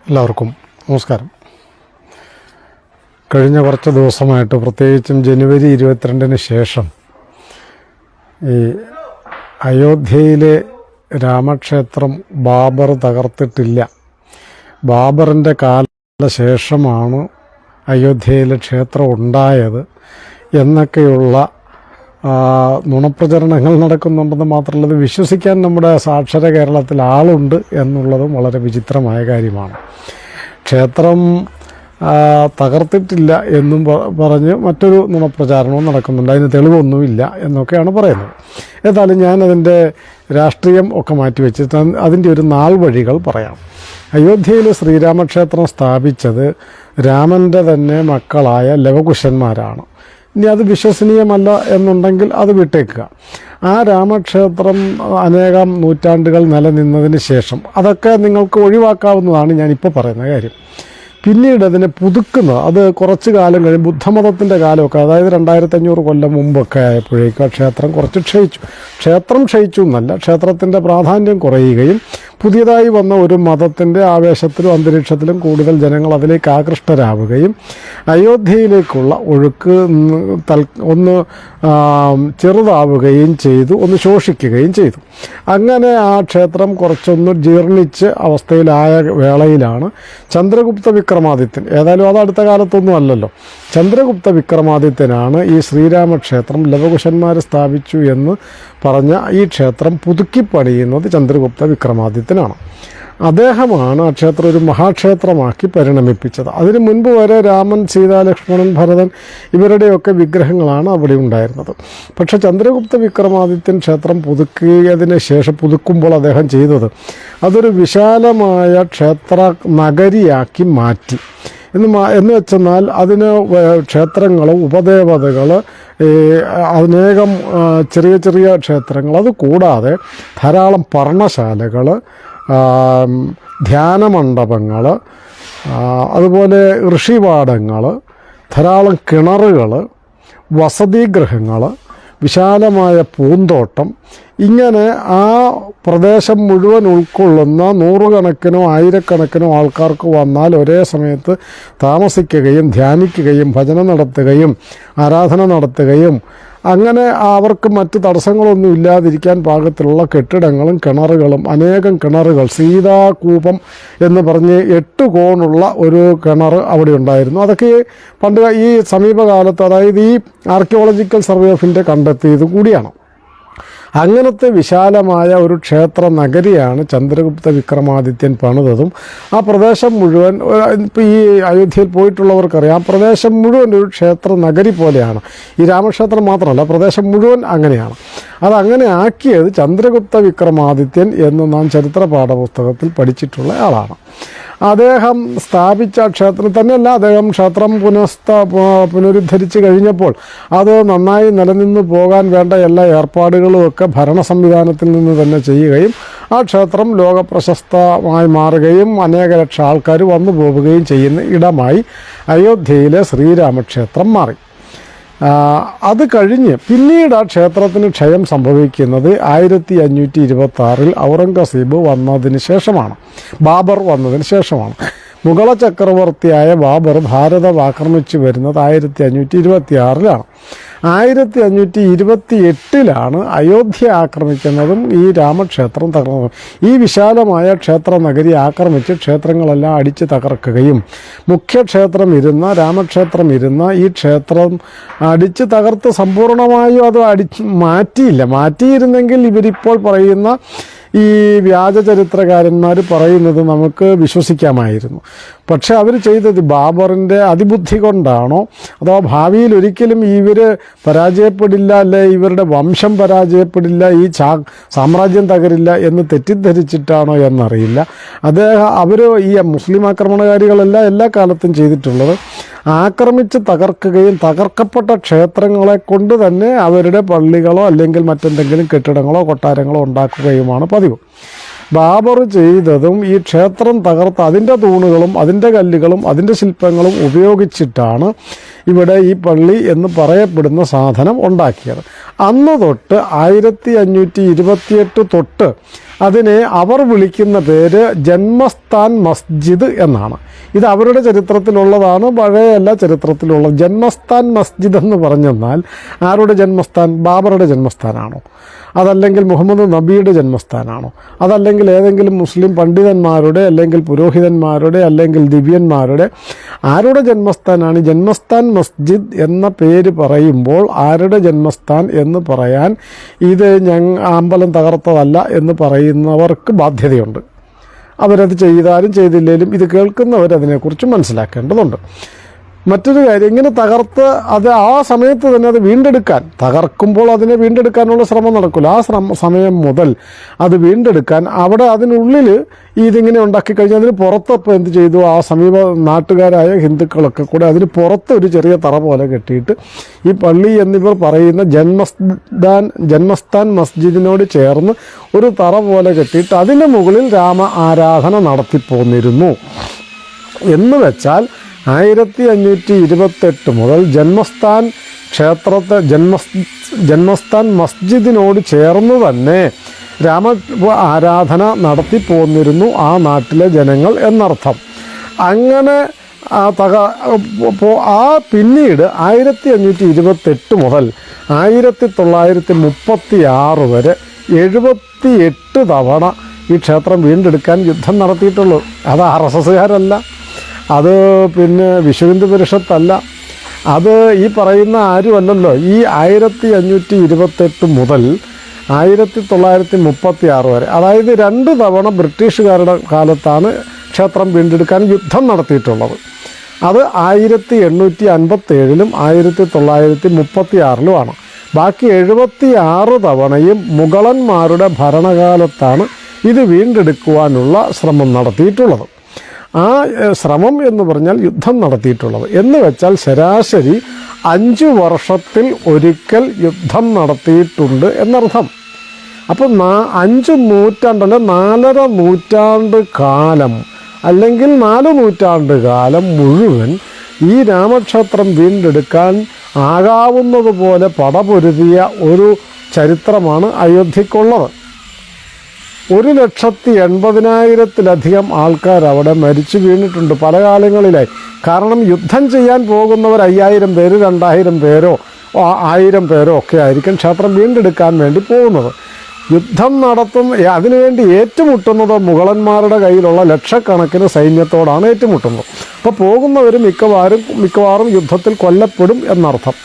എല്ലാവർക്കും നമസ്കാരം. കഴിഞ്ഞ കുറച്ച് ദിവസമായിട്ട്, പ്രത്യേകിച്ചും ജനുവരി 22-ന് ശേഷം ഈ അയോധ്യയിലെ രാമക്ഷേത്രം ബാബർ തകർത്തിട്ടില്ല. ബാബറിൻ്റെ കാലശേഷമാണ് അയോധ്യയിലെ ക്ഷേത്രം ഉണ്ടായത് എന്നൊക്കെയുള്ള നുണപ്രചരണങ്ങൾ നടക്കുന്നുണ്ടെന്ന് മാത്രമല്ല, അത് വിശ്വസിക്കാൻ നമ്മുടെ സാക്ഷര കേരളത്തിൽ ആളുണ്ട് എന്നുള്ളതും വളരെ വിചിത്രമായ കാര്യമാണ്. ക്ഷേത്രം തകർത്തിട്ടില്ല എന്നും പറഞ്ഞ് മറ്റൊരു നുണപ്രചാരണവും നടക്കുന്നുണ്ട്. അതിന് തെളിവൊന്നുമില്ല എന്നൊക്കെയാണ് പറയുന്നത്. ഏതായാലും ഞാനതിൻ്റെ രാഷ്ട്രീയം ഒക്കെ മാറ്റിവെച്ചിട്ട് അതിൻ്റെ ഒരു നാൾ വഴികൾ പറയാം. അയോധ്യയിൽ ശ്രീരാമക്ഷേത്രം സ്ഥാപിച്ചത് രാമൻ്റെ തന്നെ മക്കളായ ലവകുശന്മാരാണ്. ഇനി അത് വിശ്വസനീയമല്ല എന്നുണ്ടെങ്കിൽ അത് വിട്ടേക്കുക. ആ രാമക്ഷേത്രം അനേകം നൂറ്റാണ്ടുകൾ നിലനിന്നതിന് ശേഷം അതൊക്കെ നിങ്ങൾക്ക് ഒഴിവാക്കാവുന്നതാണ് ഞാനിപ്പോൾ പറയുന്ന കാര്യം. പിന്നീട് അതിനെ പുതുക്കുന്നത്, അത് കുറച്ച് കാലം കഴിഞ്ഞ് ബുദ്ധമതത്തിൻ്റെ കാലമൊക്കെ, അതായത് 2500 കൊല്ലം മുമ്പൊക്കെ ആയപ്പോഴേക്കും ആ ക്ഷേത്രം കുറച്ച് ക്ഷയിച്ചു. ക്ഷേത്രം ക്ഷയിച്ചു എന്നല്ല, ക്ഷേത്രത്തിൻ്റെ പ്രാധാന്യം കുറയുകയും പുതിയതായി വന്ന ഒരു മതത്തിൻ്റെ ആവേശത്തിലും അന്തരീക്ഷത്തിലും കൂടുതൽ ജനങ്ങൾ അതിലേക്ക് ആകൃഷ്ടരാവുകയും അയോധ്യയിലേക്കുള്ള ഒഴുക്ക് ഒന്ന് ചെറുതാവുകയും ചെയ്തു, ഒന്ന് ശോഷിക്കുകയും ചെയ്തു. അങ്ങനെ ആ ക്ഷേത്രം കുറച്ചൊന്ന് ജീർണിച്ച് അവസ്ഥയിലായ വേളയിലാണ് ചന്ദ്രഗുപ്ത വിക്രമാദിത്യൻ, ഏതായാലും അത് അടുത്ത കാലത്തൊന്നും അല്ലല്ലോ, ചന്ദ്രഗുപ്ത വിക്രമാദിത്യനാണ് ഈ ശ്രീരാമക്ഷേത്രം ലവകുശന്മാർ സ്ഥാപിച്ചു എന്ന് പറഞ്ഞ ഈ ക്ഷേത്രം പുതുക്കി പണിയുന്നത് ചന്ദ്രഗുപ്ത വിക്രമാദിത്യനാണ്. അദ്ദേഹമാണ് ആ ക്ഷേത്രം ഒരു മഹാക്ഷേത്രമാക്കി പരിണമിപ്പിച്ചത്. അതിനു മുൻപ് വരെ രാമൻ, സീത, ലക്ഷ്മണൻ, ഭരതൻ ഇവരുടെയൊക്കെ വിഗ്രഹങ്ങളാണ് അവിടെ ഉണ്ടായിരുന്നത്. പക്ഷെ ചന്ദ്രഗുപ്ത വിക്രമാദിത്യൻ ക്ഷേത്രം പുതുക്കിയതിന് ശേഷം, പുതുക്കുമ്പോൾ അദ്ദേഹം ചെയ്തത് അതൊരു വിശാലമായ ക്ഷേത്ര നഗരിയാക്കി മാറ്റി. എന്ന് വെച്ചെന്നാൽ അതിന് ക്ഷേത്രങ്ങൾ, ഉപദേവതകൾ, അനേകം ചെറിയ ചെറിയ ക്ഷേത്രങ്ങൾ, അതുകൂടാതെ ധാരാളം പർണശാലകൾ, ധ്യാനമണ്ഡപങ്ങൾ, അതുപോലെ ഋഷിവാടങ്ങൾ, ധാരാളം കിണറുകൾ, വസതിഗൃഹങ്ങൾ, വിശാലമായ പൂന്തോട്ടം, ഇങ്ങനെ ആ പ്രദേശം മുഴുവൻ ഉൾക്കൊള്ളുന്ന നൂറുകണക്കിനോ ആയിരക്കണക്കിനോ ആൾക്കാർക്ക് വന്നാൽ ഒരേ സമയത്ത് താമസിക്കുകയും ധ്യാനിക്കുകയും ഭജന നടത്തുകയും ആരാധന നടത്തുകയും അങ്ങനെ അവർക്ക് മറ്റ് തടസ്സങ്ങളൊന്നും ഇല്ലാതിരിക്കാൻ പാകത്തിലുള്ള കെട്ടിടങ്ങളും കിണറുകളും, അനേകം കിണറുകൾ, സീതാകൂപം എന്ന് പറഞ്ഞ് 8 കോണുള്ള ഒരു കിണർ അവിടെ ഉണ്ടായിരുന്നു. അതൊക്കെ പണ്ട് ഈ സമീപകാലത്ത്, അതായത് ഈ ആർക്കിയോളജിക്കൽ സർവേ ഓഫ് ഇന്ത്യ കണ്ടെത്തിയത് കൂടിയാണ്. അങ്ങനത്തെ വിശാലമായ ഒരു ക്ഷേത്ര നഗരിയാണ് ചന്ദ്രഗുപ്ത വിക്രമാദിത്യൻ പണിതതും. ആ പ്രദേശം മുഴുവൻ, ഇപ്പോൾ ഈ അയോധ്യയിൽ പോയിട്ടുള്ളവർക്കറിയാം, ആ പ്രദേശം മുഴുവൻ ഒരു ക്ഷേത്ര നഗരി പോലെയാണ്. ഈ രാമക്ഷേത്രം മാത്രമല്ല, പ്രദേശം മുഴുവൻ അങ്ങനെയാണ്. അതങ്ങനെ ആക്കിയത് ചന്ദ്രഗുപ്ത വിക്രമാദിത്യൻ എന്ന് നാം ചരിത്ര പാഠപുസ്തകത്തിൽ പഠിച്ചിട്ടുള്ള ആളാണ്. അദ്ദേഹം സ്ഥാപിച്ച ക്ഷേത്രം തന്നെയല്ല, അദ്ദേഹം ക്ഷേത്രം പുനരുദ്ധരിച്ച് കഴിഞ്ഞപ്പോൾ അത് നന്നായി നിലനിന്ന് പോകാൻ വേണ്ട എല്ലാ ഏർപ്പാടുകളും ഒക്കെ ഭരണ സംവിധാനത്തിൽ നിന്ന് തന്നെ ചെയ്യുകയും ആ ക്ഷേത്രം ലോകപ്രശസ്തമായി മാറുകയും അനേക ലക്ഷം ആൾക്കാർ വന്നു പോവുകയും ചെയ്യുന്ന ഇടമായി അയോധ്യയിലെ ശ്രീരാമക്ഷേത്രം മാറി. അത് കഴിഞ്ഞ് പിന്നീട് ആ ക്ഷേത്രത്തിന് ക്ഷയം സംഭവിക്കുന്നത് 1526 ഔറംഗസീബ് വന്നതിന് ശേഷമാണ്, ബാബർ വന്നതിന് ശേഷമാണ്. മുഗള ചക്രവർത്തിയായ ബാബർ ഭാരതം ആക്രമിച്ചു വരുന്നത് 1526 1528 അയോധ്യ ആക്രമിക്കുന്നതും ഈ രാമക്ഷേത്രം തകർന്നതും. ഈ വിശാലമായ ക്ഷേത്ര നഗരി ആക്രമിച്ച് ക്ഷേത്രങ്ങളെല്ലാം അടിച്ച് തകർക്കുകയും മുഖ്യക്ഷേത്രം ഇരുന്ന, രാമക്ഷേത്രം ഇരുന്ന ഈ ക്ഷേത്രം അടിച്ച് തകർത്ത് സമ്പൂർണമായും അത് മാറ്റിയിരുന്നെങ്കിൽ ഇവരിപ്പോൾ പറയുന്ന ഈ വ്യാജ ചരിത്രകാരന്മാർ പറയുന്നത് നമുക്ക് വിശ്വസിക്കാമായിരുന്നു. പക്ഷെ അവർ ചെയ്തത് ബാബറിൻ്റെ അതിബുദ്ധി കൊണ്ടാണോ, അതോ ഭാവിയിൽ ഒരിക്കലും ഇവർ പരാജയപ്പെടില്ല, അല്ലെ ഇവരുടെ വംശം പരാജയപ്പെടില്ല, ഈ സാമ്രാജ്യം തകരില്ല എന്ന് തെറ്റിദ്ധരിച്ചിട്ടാണോ എന്നറിയില്ല. അവർ ഈ മുസ്ലിം ആക്രമണകാരികളല്ല എല്ലാ കാലത്തും ചെയ്തിട്ടുള്ളത്, ആക്രമിച്ച് തകർക്കുകയും തകർക്കപ്പെട്ട ക്ഷേത്രങ്ങളെ കൊണ്ട് തന്നെ അവരുടെ പള്ളികളോ അല്ലെങ്കിൽ മറ്റെന്തെങ്കിലും കെട്ടിടങ്ങളോ കൊട്ടാരങ്ങളോ ഉണ്ടാക്കുകയുമാണ് പതിവ്. ബാബർ ചെയ്തതും ഈ ക്ഷേത്രം തകർത്ത് അതിൻ്റെ തൂണുകളും അതിൻ്റെ കല്ലുകളും അതിൻ്റെ ശില്പങ്ങളും ഉപയോഗിച്ചിട്ടാണ് ഇവിടെ ഈ പള്ളി എന്ന് പറയപ്പെടുന്ന സാധനം ഉണ്ടാക്കിയത്. അന്ന് തൊട്ട് 1528 തൊട്ട് അതിനെ അവർ വിളിക്കുന്ന പേര് ജന്മസ്ഥാൻ മസ്ജിദ് എന്നാണ്. ഇത് അവരുടെ ചരിത്രത്തിലുള്ളതാണ്, പഴയ എല്ലാ ചരിത്രത്തിലുള്ളത്. ജന്മസ്ഥാൻ മസ്ജിദ് എന്ന് പറഞ്ഞെന്നാൽ ആരുടെ ജന്മസ്ഥാൻ? ബാബറുടെ ജന്മസ്ഥാനാണോ? അതല്ലെങ്കിൽ മുഹമ്മദ് നബിയുടെ ജന്മസ്ഥാനാണോ? അതല്ലെങ്കിൽ ഏതെങ്കിലും മുസ്ലിം പണ്ഡിതന്മാരുടെ അല്ലെങ്കിൽ പുരോഹിതന്മാരുടെ അല്ലെങ്കിൽ ദിവ്യന്മാരുടെ ആരുടെ ജന്മസ്ഥാനാണ്? ജന്മസ്ഥാൻ മസ്ജിദ് എന്ന പേര് പറയുമ്പോൾ ആരുടെ ജന്മസ്ഥാൻ എന്ന് പറയാൻ ഇത് അമ്പലം തകർത്തതല്ല എന്ന് പറയുന്നവർക്ക് ബാധ്യതയുണ്ട്. അവരത് ചെയ്താലും ചെയ്തില്ലെങ്കിലും ഇത് കേൾക്കുന്നവരതിനെക്കുറിച്ച് മനസ്സിലാക്കേണ്ടതുണ്ട്. മറ്റൊരു കാര്യം, ഇങ്ങനെ തകർത്ത് അത് ആ സമയത്ത് തന്നെ അത് വീണ്ടെടുക്കാൻ, തകർക്കുമ്പോൾ അതിനെ വീണ്ടെടുക്കാനുള്ള ശ്രമം നടക്കില്ല. ആ സമയം മുതൽ അത് വീണ്ടെടുക്കാൻ അവിടെ അതിനുള്ളിൽ ഇതിങ്ങനെ ഉണ്ടാക്കി കഴിഞ്ഞാൽ അതിന് പുറത്തപ്പോൾ എന്ത് ചെയ്തു? ആ സമീപ നാട്ടുകാരായ ഹിന്ദുക്കളൊക്കെ കൂടെ അതിന് പുറത്ത് ഒരു ചെറിയ തറ പോലെ കെട്ടിയിട്ട് ഈ പള്ളി എന്നിവർ പറയുന്ന ജന്മസ്ഥാൻ മസ്ജിദിനോട് ചേർന്ന് ഒരു തറ പോലെ കെട്ടിയിട്ട് അതിൻ്റെ മുകളിൽ രാമ ആരാധന നടത്തിപ്പോന്നിരുന്നു. എന്ന് വെച്ചാൽ 1528 മുതൽ ജന്മസ്ഥാൻ ക്ഷേത്രത്തെ ജന്മസ്ഥാൻ മസ്ജിദിനോട് ചേർന്ന് തന്നെ രാമ ആരാധന നടത്തിപ്പോന്നിരുന്നു ആ നാട്ടിലെ ജനങ്ങൾ എന്നർത്ഥം. അങ്ങനെ പിന്നീട് 1528 മുതൽ 1936 വരെ 78 തവണ ഈ ക്ഷേത്രം വീണ്ടെടുക്കാൻ യുദ്ധം നടത്തിയിട്ടുള്ളൂ. അത് RSSകാരല്ല, അത് പിന്നെ വിശ്വഹിന്ദു പരിഷത്തല്ല, അത് ഈ പറയുന്ന ആരുമല്ലല്ലോ. ഈ 1528 മുതൽ 1936 വരെ, അതായത് 2 തവണ ബ്രിട്ടീഷുകാരുടെ കാലത്താണ് ക്ഷേത്രം വീണ്ടെടുക്കാൻ യുദ്ധം നടത്തിയിട്ടുള്ളത്. അത് 1857 1936 ബാക്കി 76 തവണയും മുഗളന്മാരുടെ ഭരണകാലത്താണ് ഇത് വീണ്ടെടുക്കുവാനുള്ള ശ്രമം നടത്തിയിട്ടുള്ളത്. ആ ശ്രമം എന്ന് പറഞ്ഞാൽ യുദ്ധം നടത്തിയിട്ടുള്ളത് എന്ന് വെച്ചാൽ ശരാശരി 5 വർഷത്തിൽ ഒരിക്കൽ യുദ്ധം നടത്തിയിട്ടുണ്ട് എന്നർത്ഥം. അപ്പം 5 നൂറ്റാണ്ടല്ല, 4.5 നൂറ്റാണ്ട് കാലം അല്ലെങ്കിൽ 4 നൂറ്റാണ്ട് കാലം മുഴുവൻ ഈ രാമക്ഷേത്രം വീണ്ടെടുക്കാൻ ആകാവുന്നതുപോലെ പടപൊരുതിയ ഒരു ചരിത്രമാണ് അയോധ്യയ്ക്കുള്ളത്. 1,80,000-ലധികം ആൾക്കാർ അവിടെ മരിച്ചു വീണിട്ടുണ്ട് പല കാലങ്ങളിലായി. കാരണം യുദ്ധം ചെയ്യാൻ പോകുന്നവർ 5000 പേര്, 2000 പേരോ 1000 പേരോ ഒക്കെ ആയിരിക്കും ക്ഷേത്രം വീണ്ടെടുക്കാൻ വേണ്ടി പോകുന്നത്. യുദ്ധം അതിനുവേണ്ടി ഏറ്റുമുട്ടുന്നത് മുഗളന്മാരുടെ കയ്യിലുള്ള ലക്ഷക്കണക്കിന് സൈന്യത്തോടാണ് ഏറ്റുമുട്ടുന്നത്. അപ്പോൾ പോകുന്നവർ മിക്കവാറും യുദ്ധത്തിൽ കൊല്ലപ്പെടും എന്നർത്ഥം.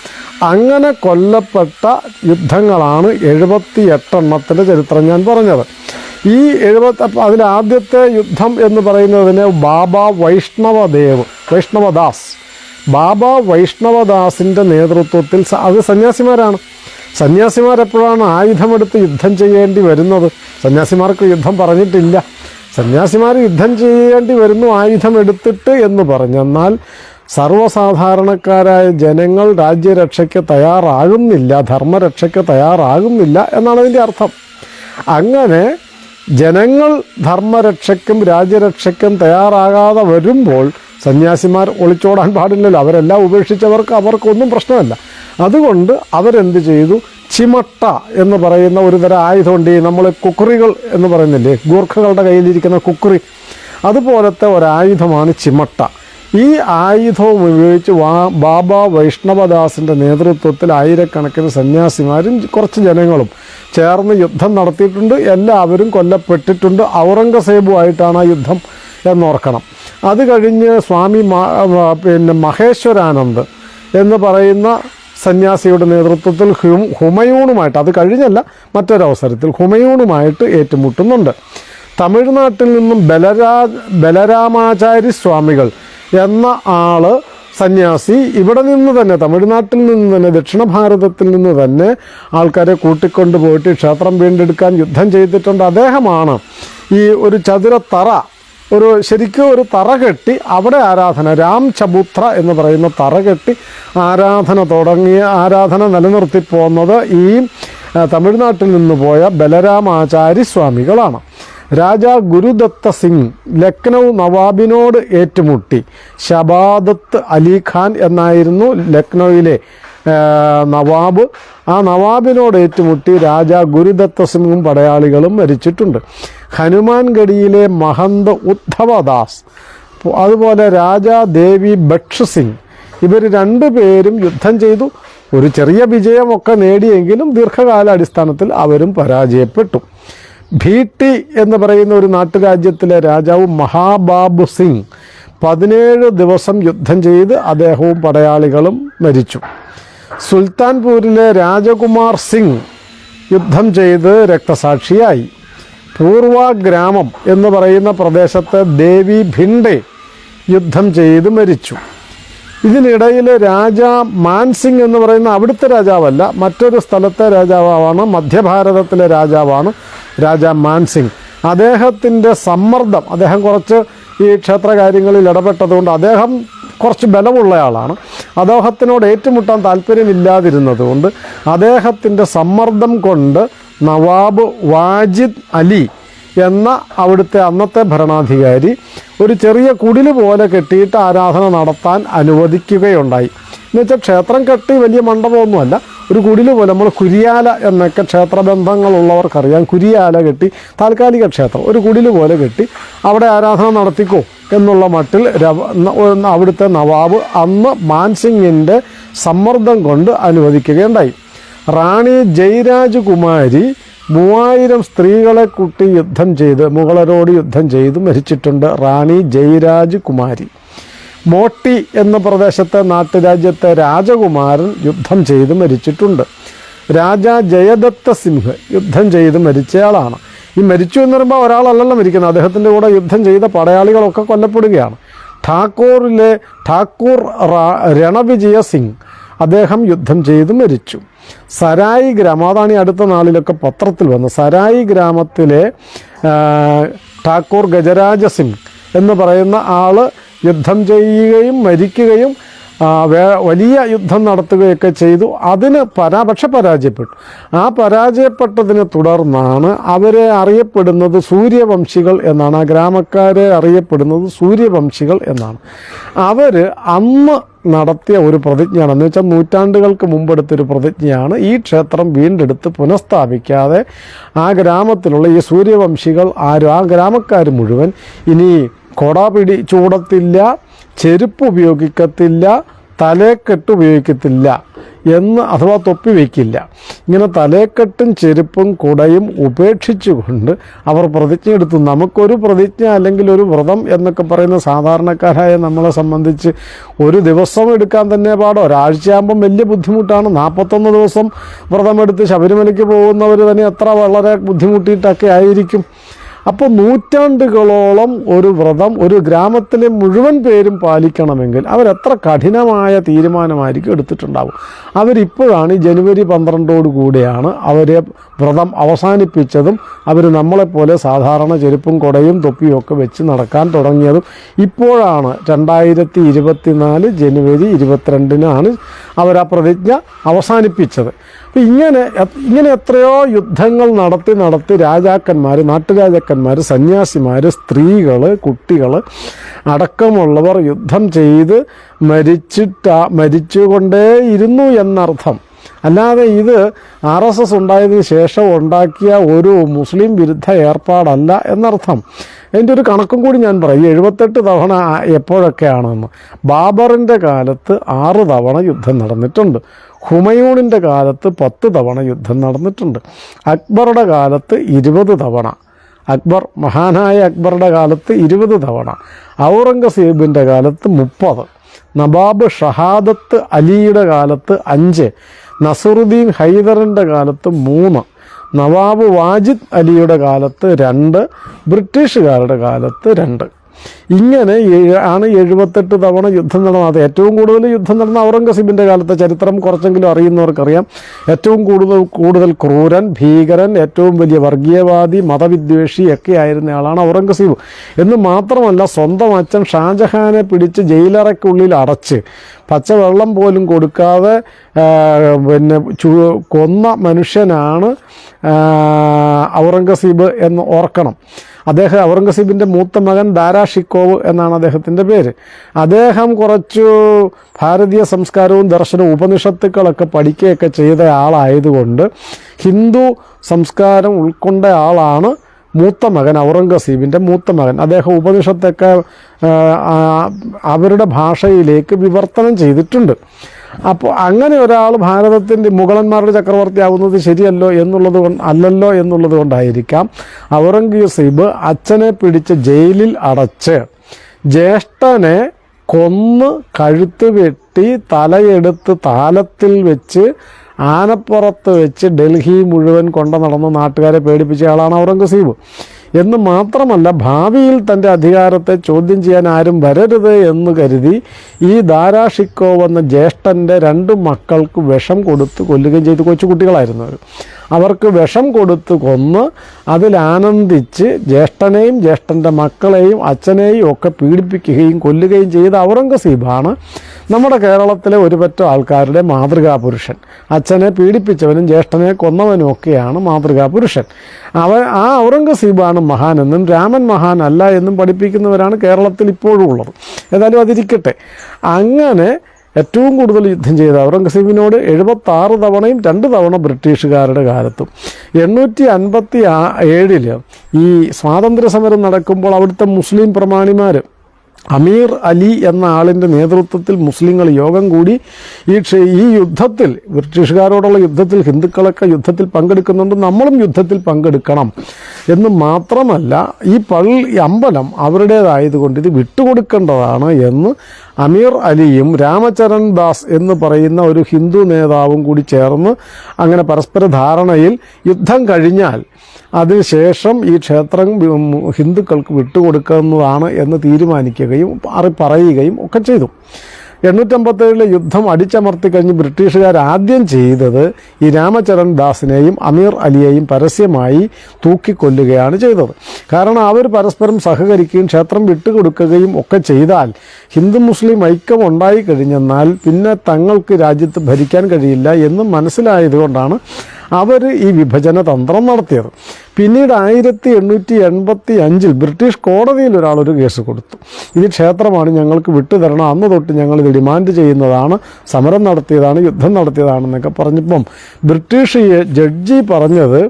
അങ്ങനെ കൊല്ലപ്പെട്ട യുദ്ധങ്ങളാണ് 78 എണ്ണത്തിൻ്റെ ചരിത്രം ഞാൻ പറഞ്ഞത്. ഈ അതിലാദ്യത്തെ യുദ്ധം എന്ന് പറയുന്നതിന് ബാബ വൈഷ്ണവദാസിൻ്റെ നേതൃത്വത്തിൽ, അത് സന്യാസിമാരാണ്. സന്യാസിമാരെപ്പോഴാണ് ആയുധമെടുത്ത് യുദ്ധം ചെയ്യേണ്ടി വരുന്നത്? സന്യാസിമാർക്ക് യുദ്ധം പറഞ്ഞിട്ടില്ല. സന്യാസിമാർ യുദ്ധം ചെയ്യേണ്ടി വരുന്നു ആയുധമെടുത്തിട്ട് എന്ന് പറഞ്ഞെന്നാൽ സർവ്വസാധാരണക്കാരായ ജനങ്ങൾ രാജ്യരക്ഷയ്ക്ക് തയ്യാറാകുന്നില്ല, ധർമ്മരക്ഷയ്ക്ക് തയ്യാറാകുന്നില്ല എന്നാണ് അതിൻ്റെ അർത്ഥം. അങ്ങനെ ജനങ്ങൾ ധർമ്മരക്ഷയ്ക്കും രാജ്യരക്ഷയ്ക്കും തയ്യാറാകാതെ വരുമ്പോൾ സന്യാസിമാർ ഒളിച്ചോടാൻ പാടില്ലല്ലോ. അവരെല്ലാം ഉപേക്ഷിച്ചവർക്ക് അവർക്കൊന്നും പ്രശ്നമല്ല. അതുകൊണ്ട് അവരെന്ത് ചെയ്തു? ചിമട്ട എന്ന് പറയുന്ന ഒരു തരം ആയുധമുണ്ട്. നമ്മൾ കുക്കറികൾ എന്ന് പറയുന്നില്ലേ, ഗൂർഖകളുടെ കയ്യിലിരിക്കുന്ന കുക്കറി, അതുപോലത്തെ ഒരായുധമാണ് ചിമട്ട. ഈ ആയുധവും ഉപയോഗിച്ച് ബാബ വൈഷ്ണവദാസിൻ്റെ നേതൃത്വത്തിൽ ആയിരക്കണക്കിന് സന്യാസിമാരും കുറച്ച് ജനങ്ങളും ചേർന്ന് യുദ്ധം നടത്തിയിട്ടുണ്ട്. എല്ലാവരും കൊല്ലപ്പെട്ടിട്ടുണ്ട്. ഔറംഗസേബുമായിട്ടാണ് ആ യുദ്ധം എന്നോർക്കണം. അത് കഴിഞ്ഞ് സ്വാമി മഹേശ്വരാനന്ദ് എന്ന് പറയുന്ന സന്യാസിയുടെ നേതൃത്വത്തിൽ ഹുമയൂണുമായിട്ട്, അത് കഴിഞ്ഞല്ല മറ്റൊരവസരത്തിൽ ഹുമയൂണുമായിട്ട് ഏറ്റുമുട്ടുന്നുണ്ട്. തമിഴ്നാട്ടിൽ നിന്നും ബലരാമാചാരി സ്വാമികൾ എന്ന ആള് സന്യാസി ഇവിടെ നിന്ന് തന്നെ, തമിഴ്നാട്ടിൽ നിന്ന് തന്നെ, ദക്ഷിണ ഭാരതത്തിൽ നിന്ന് തന്നെ ആൾക്കാരെ കൂട്ടിക്കൊണ്ടു പോയിട്ട് ക്ഷേത്രം വീണ്ടെടുക്കാൻ യുദ്ധം ചെയ്തിട്ടുണ്ട്. അദ്ദേഹമാണ് ഈ ഒരു ചതുരത്തറ, ശരിക്കും ഒരു തറ കെട്ടി അവിടെ ആരാധന, രാം ചബുത്ര എന്ന് പറയുന്ന തറ കെട്ടി ആരാധന നിലനിർത്തി പോകുന്നത് ഈ തമിഴ്നാട്ടിൽ നിന്ന് പോയ ബലരാമാചാരി സ്വാമികളാണ്. രാജാ ഗുരുദത്ത സിംഗ് ലക്നൗ നവാബിനോട് ഏറ്റുമുട്ടി. ഷബാദത്ത് അലി ഖാൻ എന്നായിരുന്നു ലക്നൌവിലെ നവാബ്. ആ നവാബിനോട് ഏറ്റുമുട്ടി രാജാ ഗുരുദത്ത സിംഗും പടയാളികളും മരിച്ചിട്ടുണ്ട്. ഹനുമാൻഗഡിയിലെ മഹന്ത് ഉദ്ധവദാസ്, അതുപോലെ രാജാ ദേവി ബക്ഷ് സിംഗ്, ഇവർ രണ്ടുപേരും യുദ്ധം ചെയ്തു. ഒരു ചെറിയ വിജയമൊക്കെ നേടിയെങ്കിലും ദീർഘകാല അടിസ്ഥാനത്തിൽ അവരും പരാജയപ്പെട്ടു. ഭീട്ടി എന്ന് പറയുന്ന ഒരു നാട്ടുരാജ്യത്തിലെ രാജാവ് മഹാബാബു സിംഗ് 17 ദിവസം യുദ്ധം ചെയ്ത് അദ്ദേഹവും പടയാളികളും മരിച്ചു. സുൽത്താൻപൂരിലെ രാജകുമാർ സിംഗ് യുദ്ധം ചെയ്ത് രക്തസാക്ഷിയായി. പൂർവ ഗ്രാമം എന്ന് പറയുന്ന പ്രദേശത്തെ ദേവി ഭിണ്ടെ യുദ്ധം ചെയ്ത് മരിച്ചു. ഇതിനിടയിൽ രാജാ മാൻസിംഗ് എന്ന് പറയുന്ന അവിടുത്തെ രാജാവല്ല, മറ്റൊരു സ്ഥലത്തെ രാജാവാണ്, മധ്യഭാരതത്തിലെ രാജാവാണ് രാജാ മാൻസിംഗ്. അദ്ദേഹത്തിൻ്റെ സമ്മർദ്ദം, അദ്ദേഹം കുറച്ച് ഈ ക്ഷേത്രകാര്യങ്ങളിൽ ഇടപെട്ടതുകൊണ്ട് അദ്ദേഹം കുറച്ച് ബലമുള്ളയാളാണ്. അദ്ദേഹത്തിനോട് ഏറ്റുമുട്ടാൻ താല്പര്യമില്ലാതിരുന്നതുകൊണ്ട് അദ്ദേഹത്തിൻ്റെ സമ്മർദ്ദം കൊണ്ട് നവാബ് വാജിദ് അലി എന്ന അവിടുത്തെ അന്നത്തെ ഭരണാധികാരി ഒരു ചെറിയ കുടിൽ പോലെ കെട്ടിയിട്ട് ആരാധന നടത്താൻ അനുവദിക്കുകയുണ്ടായി. എന്നുവെച്ചാൽ ക്ഷേത്രം കെട്ടി വലിയ മണ്ഡപമൊന്നുമല്ല, ഒരു കുടിൽ പോലെ, നമ്മൾ കുരിയാല എന്നൊക്കെ ക്ഷേത്രബന്ധങ്ങളുള്ളവർക്കറിയാം. കുരിയാല കെട്ടി താൽക്കാലിക ക്ഷേത്രം ഒരു കുടിൽ പോലെ കെട്ടി അവിടെ ആരാധന നടത്തിക്കോ എന്നുള്ള മട്ടിൽ അവിടുത്തെ നവാബ് അന്ന് മാൻസിംഗിൻ്റെ സമ്മർദ്ദം കൊണ്ട് അനുവദിക്കുകയുണ്ടായി. റാണി ജയരാജ് കുമാരി 3000 സ്ത്രീകളെ കൂട്ടി യുദ്ധം ചെയ്ത് മുഗളരോട് യുദ്ധം ചെയ്ത് മരിച്ചിട്ടുണ്ട്. റാണി ജയരാജ് കുമാരി. മോട്ടി എന്ന പ്രദേശത്തെ നാട്ടുരാജ്യത്തെ രാജകുമാരൻ യുദ്ധം ചെയ്ത് മരിച്ചിട്ടുണ്ട്. രാജാ ജയദത്ത സിംഹ് യുദ്ധം ചെയ്ത് മരിച്ചയാളാണ്. ഈ മരിച്ചു എന്ന് പറയുമ്പോൾ ഒരാളല്ലല്ലോ മരിക്കുന്നത്, അദ്ദേഹത്തിൻ്റെ കൂടെ യുദ്ധം ചെയ്ത പടയാളികളൊക്കെ കൊല്ലപ്പെടുകയാണ്. ഠാക്കൂർ രണവിജയ സിംഗ് അദ്ദേഹം യുദ്ധം ചെയ്ത് മരിച്ചു. സരായി ഗ്രാമം, അതാണ് ഈ അടുത്ത നാളിലൊക്കെ പത്രത്തിൽ വന്നത്. സരായി ഗ്രാമത്തിലെ ഠാക്കൂർ ഗജരാജ സിംഗ് എന്ന് പറയുന്ന ആൾ യുദ്ധം ചെയ്യുകയും മരിക്കുകയും വലിയ യുദ്ധം നടത്തുകയൊക്കെ ചെയ്തു. അതിന് പക്ഷെ പരാജയപ്പെട്ടു. ആ പരാജയപ്പെട്ടതിനെ തുടർന്നാണ് അവരെ അറിയപ്പെടുന്നത് സൂര്യവംശികൾ എന്നാണ്. ആ ഗ്രാമക്കാരെ അറിയപ്പെടുന്നത് സൂര്യവംശികൾ എന്നാണ്. അവർ അന്ന് നടത്തിയ ഒരു പ്രതിജ്ഞയാണ്, എന്ന് വെച്ചാൽ നൂറ്റാണ്ടുകൾക്ക് മുമ്പെടുത്തൊരു പ്രതിജ്ഞയാണ്. ഈ ക്ഷേത്രം വീണ്ടെടുത്ത് പുനഃസ്ഥാപിക്കാതെ ആ ഗ്രാമത്തിലുള്ള ഈ സൂര്യവംശികൾ ആരും, ആ ഗ്രാമക്കാർ മുഴുവൻ ഇനി കൊട ചൂടത്തില്ല, ചെരുപ്പ് ഉപയോഗിക്കത്തില്ല, തലേക്കെട്ട് ഉപയോഗിക്കത്തില്ല എന്ന്, അഥവാ തൊപ്പി വയ്ക്കില്ല. ഇങ്ങനെ തലേക്കെട്ടും ചെരുപ്പും കുടയും ഉപേക്ഷിച്ചുകൊണ്ട് അവർ പ്രതിജ്ഞ എടുത്തു. നമുക്കൊരു പ്രതിജ്ഞ അല്ലെങ്കിൽ ഒരു വ്രതം എന്നൊക്കെ പറയുന്ന സാധാരണക്കാരായ നമ്മളെ സംബന്ധിച്ച് ഒരു ദിവസം എടുക്കാൻ തന്നെ പാടോ, ഒരാഴ്ചയാകുമ്പം വലിയ ബുദ്ധിമുട്ടാണ്. 41 ദിവസം വ്രതമെടുത്ത് ശബരിമലയ്ക്ക് പോകുന്നവർ തന്നെ എത്ര വളരെ ബുദ്ധിമുട്ടിയിട്ടൊക്കെ ആയിരിക്കും. അപ്പോൾ നൂറ്റാണ്ടുകളോളം ഒരു വ്രതം ഒരു ഗ്രാമത്തിലെ മുഴുവൻ പേരും പാലിക്കണമെങ്കിൽ അവരെത്ര കഠിനമായ തീരുമാനമായിരിക്കും എടുത്തിട്ടുണ്ടാവും. അവരിപ്പോഴാണ് ഈ ജനുവരി 12 കൂടെയാണ് അവരെ വ്രതം അവസാനിപ്പിച്ചതും അവർ നമ്മളെപ്പോലെ സാധാരണ ചെരുപ്പും കുടയും തൊപ്പിയും ഒക്കെ വെച്ച് നടക്കാൻ തുടങ്ങിയതും ഇപ്പോഴാണ്. 2024 ജനുവരി 22 അവർ ആ പ്രതിജ്ഞ അവസാനിപ്പിച്ചത്. അപ്പം ഇങ്ങനെ എത്രയോ യുദ്ധങ്ങൾ നടത്തി രാജാക്കന്മാർ, നാട്ടുരാജാക്കന്മാർ, സന്യാസിമാർ, സ്ത്രീകൾ, കുട്ടികൾ അടക്കമുള്ളവർ യുദ്ധം ചെയ്ത് മരിച്ചുകൊണ്ടേയിരുന്നു എന്നർത്ഥം. അല്ലാതെ ഇത് RSS ഉണ്ടായതിന് ശേഷം ഉണ്ടാക്കിയ ഒരു മുസ്ലിം വിരുദ്ധ ഏർപ്പാടല്ല എന്നർത്ഥം. അതിൻ്റെ ഒരു കണക്കും കൂടി ഞാൻ പറയും. 78 തവണ എപ്പോഴൊക്കെയാണെന്ന്. ബാബറിൻ്റെ കാലത്ത് 6 തവണ യുദ്ധം നടന്നിട്ടുണ്ട്. ഹുമയൂണിൻ്റെ കാലത്ത് 10 തവണ യുദ്ധം നടന്നിട്ടുണ്ട്. അക്ബറുടെ കാലത്ത് 20 തവണ, മഹാനായ അക്ബറുടെ കാലത്ത് 20 തവണ, ഔറംഗസീബിൻ്റെ കാലത്ത് 30, നവാബ് ഷഹാദത്ത് അലിയുടെ കാലത്ത് 5, നസറുദ്ദീൻ ഹൈദറിൻ്റെ കാലത്ത് 3, നവാബ് വാജിദ് അലിയുടെ കാലത്ത് 2, ബ്രിട്ടീഷുകാരുടെ കാലത്ത് 2. ഇങ്ങനെ ആണ് 78 തവണ യുദ്ധം നടന്നത്. ഏറ്റവും കൂടുതൽ യുദ്ധം നടന്ന ഔറംഗസീബിൻ്റെ കാലത്തെ ചരിത്രം കുറച്ചെങ്കിലും അറിയുന്നവർക്കറിയാം. ഏറ്റവും കൂടുതൽ ക്രൂരൻ, ഭീകരൻ, ഏറ്റവും വലിയ വർഗീയവാദി, മതവിദ്വേഷി ഒക്കെ ആയിരുന്ന ആളാണ് ഔറംഗസീബ്. എന്ന് മാത്രമല്ല, സ്വന്തം അച്ഛൻ ഷാജഹാനെ പിടിച്ച് ജയിലറയ്ക്കുള്ളിൽ അടച്ച് പച്ചവെള്ളം പോലും കൊടുക്കാതെ കൊന്ന മനുഷ്യനാണ് ഔറംഗസീബ് എന്ന് ഓർക്കണം. ഔറംഗസീബിൻ്റെ മൂത്ത മകൻ ദാരാ ഷിക്കോവ് എന്നാണ് അദ്ദേഹത്തിൻ്റെ പേര്. അദ്ദേഹം കുറച്ചു ഭാരതീയ സംസ്കാരവും ദർശനവും ഉപനിഷത്തുക്കളൊക്കെ പഠിക്കുകയൊക്കെ ചെയ്ത ആളായതുകൊണ്ട് ഹിന്ദു സംസ്കാരം ഉൾക്കൊണ്ട ആളാണ് മൂത്ത മകൻ, ഔറംഗസീബിൻ്റെ മൂത്ത മകൻ. അദ്ദേഹം ഉപനിഷത്തൊക്കെ അവരുടെ ഭാഷയിലേക്ക് വിവർത്തനം ചെയ്തിട്ടുണ്ട്. അപ്പോൾ അങ്ങനെ ഒരാൾ ഭാരതത്തിൻ്റെ മുഗളന്മാരുടെ ചക്രവർത്തി ആവുന്നത് ശരിയല്ലോ എന്നുള്ളത് കൊണ്ടായിരിക്കാം ഔറംഗസീബ് അച്ഛനെ പിടിച്ച് ജയിലിൽ അടച്ച് ജ്യേഷ്ഠനെ കൊന്ന് കഴുത്ത് വെട്ടി തലയെടുത്ത് താലത്തിൽ വെച്ച് ആനപ്പുറത്ത് വെച്ച് ഡൽഹി മുഴുവൻ കൊണ്ടു നടന്ന് നാട്ടുകാരെ പേടിപ്പിച്ച ആളാണ് ഔറംഗസീബ്. എന്ന് മാത്രമല്ല, ഭാവിയിൽ തൻ്റെ അധികാരത്തെ ചോദ്യം ചെയ്യാൻ ആരും വരരുത് എന്ന് കരുതി ഈ ദാരാ ഷിക്കോവ് എന്ന ജ്യേഷ്ഠൻ്റെ 2 മക്കൾക്ക് വിഷം കൊടുത്ത് കൊല്ലുകയും ചെയ്തു. കൊച്ചുകുട്ടികളായിരുന്നു അവർ. അവർക്ക് വിഷം കൊടുത്ത് കൊന്ന് അതിലാനന്ദിച്ച് ജ്യേഷ്ഠനെയും ജ്യേഷ്ഠൻ്റെ മക്കളെയും അച്ഛനെയും ഒക്കെ പീഡിപ്പിക്കുകയും കൊല്ലുകയും ചെയ്ത ഔറംഗസീബാണ് നമ്മുടെ കേരളത്തിലെ ഒരുപറ്റം ആൾക്കാരുടെ മാതൃകാ പുരുഷൻ. അച്ഛനെ പീഡിപ്പിച്ചവനും ജ്യേഷ്ഠനെ കൊന്നവനും ഒക്കെയാണ് മാതൃകാ പുരുഷൻ. ആ ഔറംഗസീബാണ് മഹാനെന്നും രാമൻ മഹാൻ അല്ല എന്നും പഠിപ്പിക്കുന്നവരാണ് കേരളത്തിൽ ഇപ്പോഴും ഉള്ളത്. ഏതായാലും അതിരിക്കട്ടെ. അങ്ങനെ ഏറ്റവും കൂടുതൽ യുദ്ധം ചെയ്ത ഔറംഗസീബിനോട് 76 തവണയും 2 തവണ ബ്രിട്ടീഷുകാരുടെ കാലത്തും 857 ഈ സ്വാതന്ത്ര്യ സമരം നടക്കുമ്പോൾ അവിടുത്തെ മുസ്ലിം പ്രമാണിമാർ അമീർ അലി എന്ന ആളിൻ്റെ നേതൃത്വത്തിൽ മുസ്ലിങ്ങൾ യോഗം കൂടി ഈ യുദ്ധത്തിൽ, ബ്രിട്ടീഷുകാരോടുള്ള യുദ്ധത്തിൽ ഹിന്ദുക്കളൊക്കെ യുദ്ധത്തിൽ പങ്കെടുക്കുന്നുണ്ട്, നമ്മളും യുദ്ധത്തിൽ പങ്കെടുക്കണം എന്ന് മാത്രമല്ല ഈ അമ്പലം അവരുടേതായതുകൊണ്ട് ഇത് വിട്ടുകൊടുക്കേണ്ടതാണ് എന്ന് അമീർ അലിയും രാമചരൺ ദാസ് എന്ന് പറയുന്ന ഒരു ഹിന്ദു നേതാവും കൂടി ചേർന്ന് അങ്ങനെ പരസ്പര ധാരണയിൽ യുദ്ധം കഴിഞ്ഞാൽ അതിനുശേഷം ഈ ക്ഷേത്രം ഹിന്ദുക്കൾക്ക് വിട്ടുകൊടുക്കുന്നതാണ് എന്ന് തീരുമാനിക്കുകയും പറയുകയും ഒക്കെ ചെയ്തു. 857 യുദ്ധം അടിച്ചമർത്തി കഴിഞ്ഞ് ബ്രിട്ടീഷുകാർ ആദ്യം ചെയ്തത് ഈ രാമചരൺ ദാസിനെയും അമീർ അലിയെയും പരസ്യമായി തൂക്കിക്കൊല്ലുകയാണ് ചെയ്തത്. കാരണം അവർ പരസ്പരം സഹകരിക്കുകയും ക്ഷേത്രം വിട്ടുകൊടുക്കുകയും ഒക്കെ ചെയ്താൽ ഹിന്ദു മുസ്ലിം ഐക്യം ഉണ്ടായി കഴിഞ്ഞെന്നാൽ പിന്നെ തങ്ങൾക്ക് രാജ്യത്ത് ഭരിക്കാൻ കഴിയില്ല എന്ന് മനസ്സിലായതുകൊണ്ടാണ് അവർ ഈ വിഭജന തന്ത്രം നടത്തിയത്. പിന്നീട് 1885 ബ്രിട്ടീഷ് കോടതിയിൽ ഒരാളൊരു കേസ് കൊടുത്തു. ഇത് ക്ഷേത്രമാണ്, ഞങ്ങൾക്ക് വിട്ടുതരണം, അന്ന് തൊട്ട് ഞങ്ങളിത് ഡിമാൻഡ് ചെയ്യുന്നതാണ്, സമരം നടത്തിയതാണ്, യുദ്ധം നടത്തിയതാണെന്നൊക്കെ പറഞ്ഞപ്പം ബ്രിട്ടീഷ് ജഡ്ജി പറഞ്ഞത്